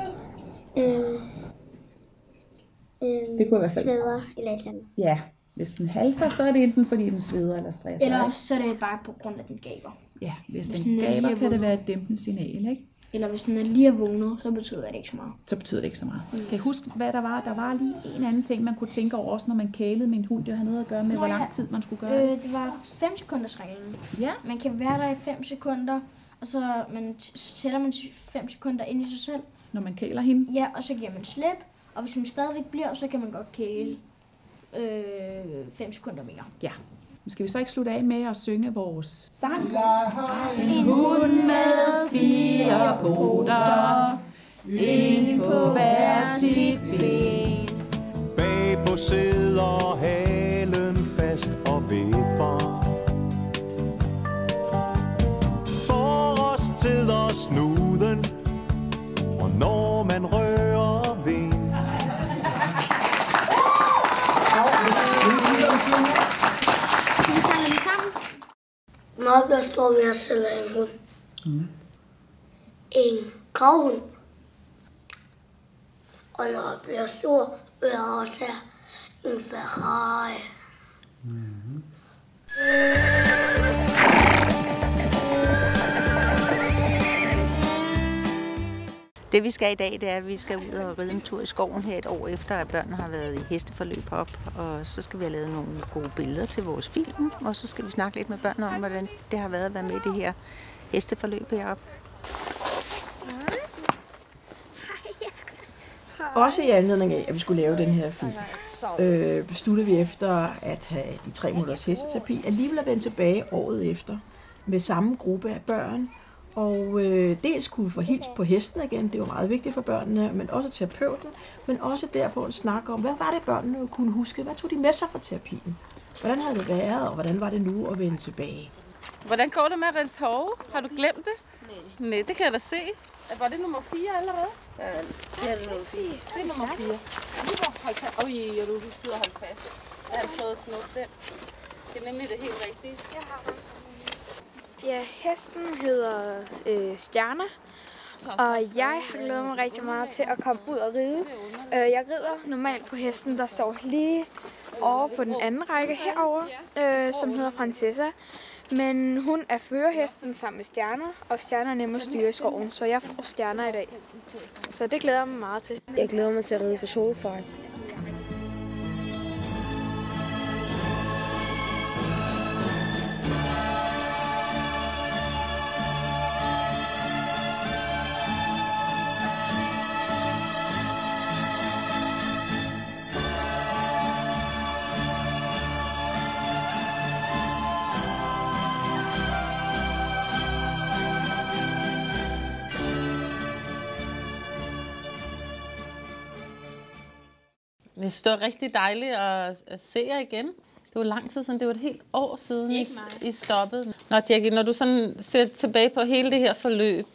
det kunne i hvert fald sveder, eller et eller andet. Ja, hvis den halser, så er det enten fordi den sveder eller stresser. Eller også så er det bare på grund af, at den gaber. Ja, hvis den gaber, kan det være et dæmpende signal, ikke? Eller hvis den er lige vågnet, så betyder det ikke så meget. Så betyder det ikke så meget. Kan I huske, hvad der var? Der var lige en anden ting, man kunne tænke over, også når man kælede med en hund. Det har noget at gøre med, hvor lang tid man skulle gøre det. Det var 5 sekunders reglen. Ja. Man kan være der i 5 sekunder, og så tæller man 5 sekunder ind i sig selv. Når man kæler hende? Ja, og så giver man slip. Og hvis hun stadigvæk bliver, så kan man godt kæle 5 sekunder mere. Ja. Skal vi så ikke slutte af med at synge vores sang? En hund med 4 poter, en på hver sit ben. Bagpå sidder halen fast og vipper. Forrest sidder snuden, og når man rører ved. Vi sang den sammen. Når jeg bliver stor, vil jeg sælge en hund. En gravhund. Og når jeg bliver stor, vil jeg også have en Ferrari. Det vi skal i dag, det er, at vi skal ud og ride en tur i skoven her et år efter, at børnene har været i hesteforløb op. Og så skal vi have lavet nogle gode billeder til vores film, og så skal vi snakke lidt med børnene om, hvordan det har været at være med i det her hesteforløb heroppe. Også i anledning af, at vi skulle lave den her film, besluttede vi efter at have de 3 minutters hesteterapi alligevel at vende tilbage året efter med samme gruppe af børn. Og dels skulle få hilst på hesten igen, det var meget vigtigt for børnene, men også terapeuten, men også derpå en snak om, hvad var det børnene kunne huske, hvad tog de med sig fra terapien? Hvordan havde det været, og hvordan var det nu at vende tilbage? Hvordan går det med at rense hove? Har du glemt det? Nej, det kan jeg da se. Var det nummer 4 allerede? Ja, det er nummer 4. Det er nummer 4. Hold fast. Oj, du sidder og holde fast. Jeg har prøvet at snuppe den. Det er nemlig det helt rigtige. Ja, hesten hedder Stjerner, og jeg har glædet mig rigtig meget til at komme ud og ride. Jeg rider normalt på hesten, der står lige over på den anden række herover, som hedder Prinsessa. Men hun er førerhesten sammen med Stjerner, og Stjerner er nemme at styre i skoven, så jeg får Stjerner i dag. Så det glæder jeg mig meget til. Jeg glæder mig til at ride på Solfej. Det var rigtig dejligt at se jer igen. Det var lang tid siden, det var et helt år siden, I stoppede. Nå, Jackie, når du sådan ser tilbage på hele det her forløb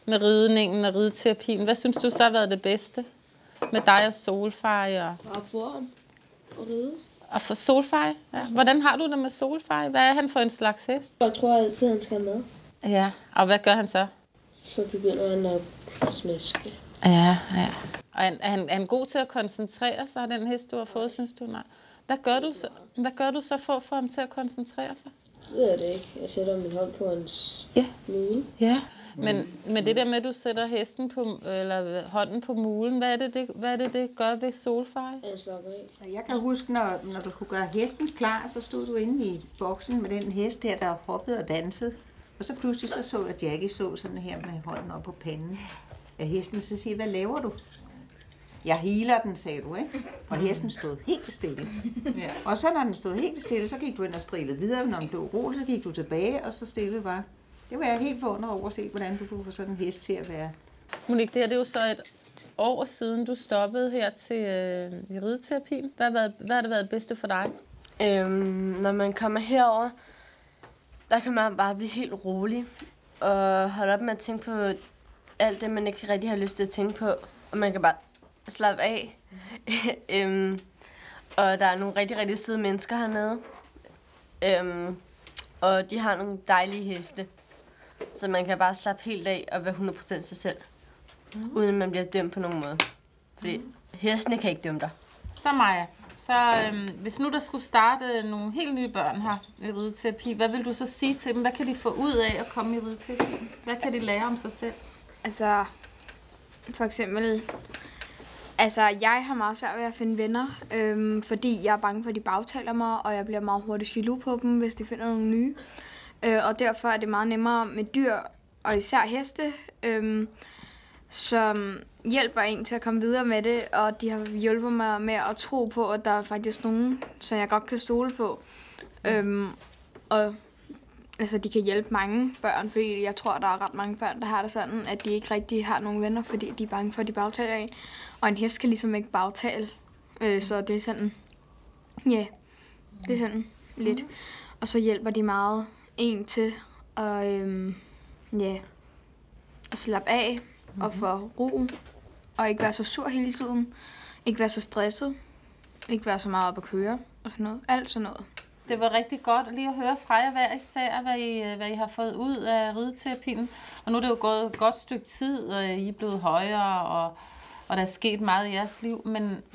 med ridningen og rideterapien, hvad synes du så har været det bedste? Med dig og Solfej og... Og få ham og ride. Og for Solfej? Ja. Hvordan har du det med Solfej? Hvad er han for en slags hest? Jeg tror altid, han skal med. Ja, og hvad gør han så? Så begynder han at smaske. Ja. Og er han god til at koncentrere sig, den hest, du har fået, synes du? Nej. Hvad gør du så for at få ham til at koncentrere sig? Det ved jeg det ikke. Jeg sætter min hånd på hans mule. Ja. Men det der med, at du sætter hesten på, eller hånden på mulen, hvad er det gør ved Solfej? Jeg slapper af. Jeg kan huske, når du kunne gøre hesten klar, så stod du inde i boksen med den hest der hoppede og dansede. Og så pludselig så at Jackie så sådan her med hånden op på panden af hesten, så siger, hvad laver du? Jeg healer den, sagde du, ikke? Og hesten stod helt stille. Ja. Og så når den stod helt stille, så gik du ind og strilede videre. Når den blev rolig, så gik du tilbage, og så stille var. Det var jeg helt forundret over at se, hvordan du kunne få sådan en hest til at være. Monique, det er jo så et år siden, du stoppede her til rideterapien. Hvad har det været det bedste for dig? Når man kommer herover, der kan man bare blive helt rolig. Og holde op med at tænke på alt det, man ikke rigtig har lyst til at tænke på. Og man kan bare slappe af. Og der er nogle rigtig, rigtig søde mennesker hernede. Og de har nogle dejlige heste. Så man kan bare slappe helt af og være 100% sig selv. Uden at man bliver dømt på nogen måde. Fordi hestene kan ikke dømme dig. Så Maja, hvis nu der skulle starte nogle helt nye børn her i rideterapi, hvad vil du så sige til dem? Hvad kan de få ud af at komme i rideterapi? Hvad kan de lære om sig selv? Altså, for eksempel... Altså, jeg har meget svært ved at finde venner, fordi jeg er bange for, at de bagtaler mig, og jeg bliver meget hurtigt jaloux på dem, hvis de finder nogle nye. Og derfor er det meget nemmere med dyr, og især heste, som hjælper en til at komme videre med det, og de har hjulpet mig med at tro på, at der er faktisk nogen, som jeg godt kan stole på. Og altså, de kan hjælpe mange børn, fordi jeg tror, der er ret mange børn, der har det sådan, at de ikke rigtig har nogen venner, fordi de er bange for, at de bagtaler en. Og en hest kan ligesom ikke bagtale, så det er sådan, ja, det er sådan lidt. Og så hjælper de meget en til at, at slappe af og få ro, og ikke være så sur hele tiden, ikke være så stresset, ikke være så meget op at køre og sådan noget, alt sådan noget. Det var rigtig godt lige at høre fra jer hver især, hvad I har fået ud af rideterapien. Og nu er det jo gået et godt stykke tid, og I er blevet højere, og der er sket meget i jeres liv.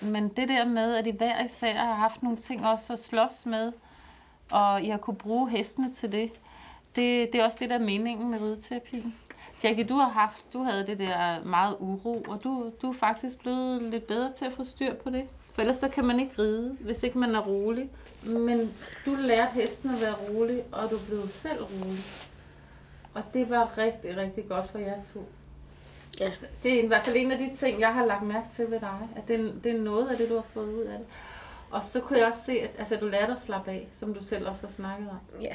Men det der med, at I hver især har haft nogle ting også at slås med, og I har kunne bruge hestene til det, det er også det, der er meningen med rideterapien. Jackie, du havde det der meget uro, og du er faktisk blevet lidt bedre til at få styr på det. For ellers så kan man ikke ride, hvis ikke man er rolig. Men du lærte hesten at være rolig, og du blev selv rolig. Og det var rigtig, rigtig godt for jer to. Ja. Det er i hvert fald en af de ting, jeg har lagt mærke til ved dig. At det er noget af det, du har fået ud af det. Og så kunne jeg også se, at du lærte at slappe af, som du selv også har snakket om. Ja.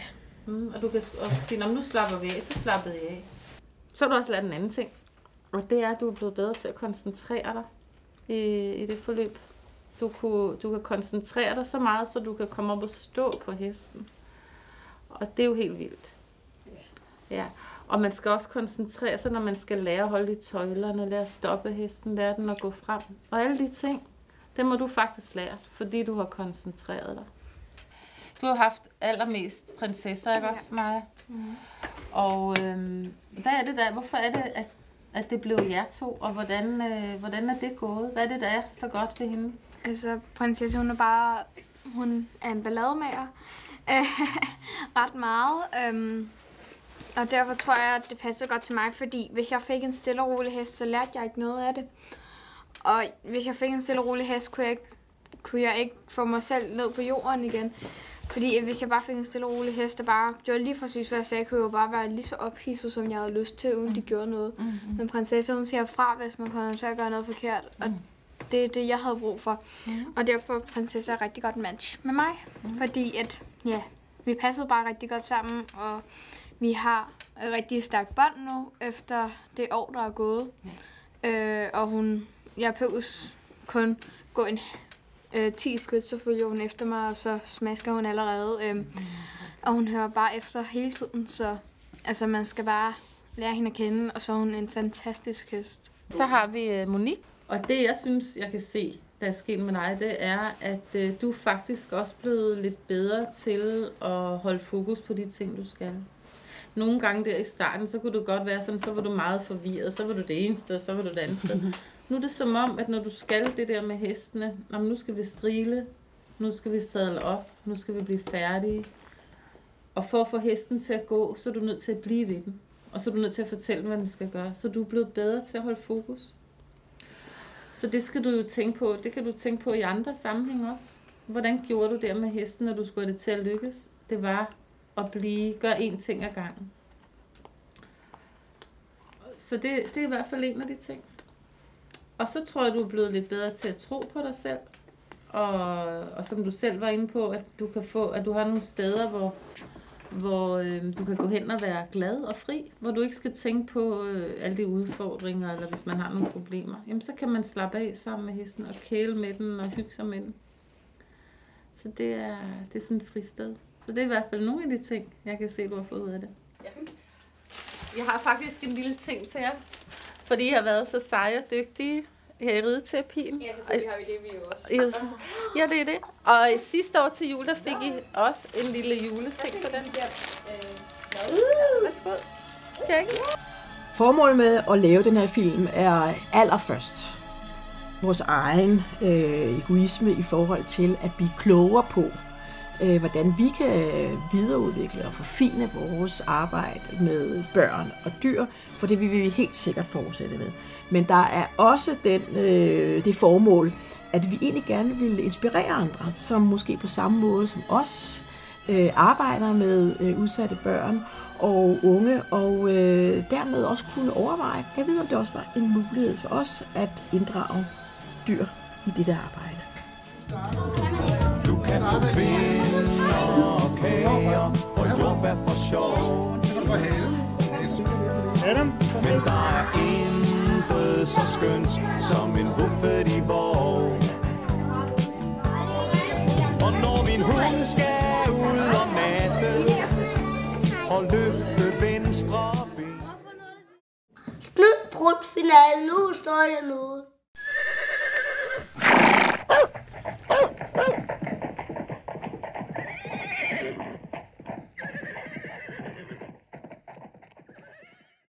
Og du kan sige, når nu slapper vi af, så slappede jeg af. Så har du også lært en anden ting. Og det er, at du er blevet bedre til at koncentrere dig i det forløb. Du kan koncentrere dig så meget, så du kan komme op og stå på hesten. Og det er jo helt vildt. Ja. Og man skal også koncentrere sig, når man skal lære at holde i tøjlerne, lære at stoppe hesten, lære den at gå frem. Og alle de ting, det må du faktisk lære, fordi du har koncentreret dig. Du har haft allermest prinsesser, ikke også, Maja? Mm. Og hvad er det der? Hvorfor er det, at det blev jer to? Og hvordan er det gået? Hvad er det, der er så godt ved hende? Altså, prinsesse, hun er en ballademager. Ret meget. Og derfor tror jeg, at det passer godt til mig, fordi hvis jeg fik en stille og rolig hest, så lærte jeg ikke noget af det. Og hvis jeg fik en stille og rolig hest, kunne jeg ikke få mig selv ned på jorden igen. Fordi hvis jeg bare fik en stille og rolig hest, der bare gjorde lige præcis, hvad jeg sagde, kunne jeg jo bare være lige så ophidset, som jeg havde lyst til, uden de gjorde noget. Men prinsesse, hun siger fra, hvis man kommer til at gøre noget forkert. Og det er det, jeg havde brug for. Og derfor er prinsesse et rigtig godt match med mig. Fordi at, ja, vi passede bare rigtig godt sammen, og vi har et rigtig stærkt bånd nu, efter det år, der er gået. Og jeg behøves kun gå 10 skridt, så følger hun efter mig, og så smasker hun allerede. Og hun hører bare efter hele tiden, så man skal bare lære hende at kende, og så er hun en fantastisk hest. Så har vi Monique. Og det, jeg synes, jeg kan se, der er sket med dig, det er, at du er faktisk også blevet lidt bedre til at holde fokus på de ting, du skal. Nogle gange der i starten, så kunne du godt være sådan, så var du meget forvirret, så var du det ene sted, så var du det andet sted. Nu er det som om, at når du skal det der med hestene, nu skal vi strile, nu skal vi sadle op, nu skal vi blive færdige. Og for at få hesten til at gå, så er du nødt til at blive ved den. Og så er du nødt til at fortælle, hvad den skal gøre. Så du er blevet bedre til at holde fokus. Så det skal du jo tænke på. Det kan du tænke på i andre sammenhæng også. Hvordan gjorde du det med hesten, når du skulle have det til at lykkes? Det var at gøre én ting ad gangen. Så det er i hvert fald en af de ting. Og så tror jeg, du er blevet lidt bedre til at tro på dig selv. Og som du selv var inde på, at du har nogle steder, hvor du kan gå hen og være glad og fri, hvor du ikke skal tænke på alle de udfordringer, eller hvis man har nogle problemer. Jamen, så kan man slappe af sammen med hesten og kæle med den og hygge sig med den. Så det er sådan et fristed. Så det er i hvert fald nogle af de ting, jeg kan se, du har fået ud af det. Jeg har faktisk en lille ting til jer, fordi I har været så seje og dygtige her i rideterapien. Ja, selvfølgelig har vi det, vi jo også. Ja, det er det. Og sidste år til jul, der fik I også en lille juleting, så den der. Værsgo. Tak. Formålet med at lave den her film er allerførst vores egen egoisme i forhold til at blive klogere på, hvordan vi kan videreudvikle og forfine vores arbejde med børn og dyr, for det vil vi helt sikkert fortsætte med. Men der er også det formål, at vi egentlig gerne vil inspirere andre, som måske på samme måde som os arbejder med udsatte børn og unge, og dermed også kunne overveje, jeg ved om det også var en mulighed for os at inddrage dyr i dette arbejde. Du kan få kvinder og kager og jordbær for sjov. Men der er intet så skønt som en buffet i vogn. Og når min hund skal ud om natten og løfte venstre ben. Splid brud finale, nu står jeg nu.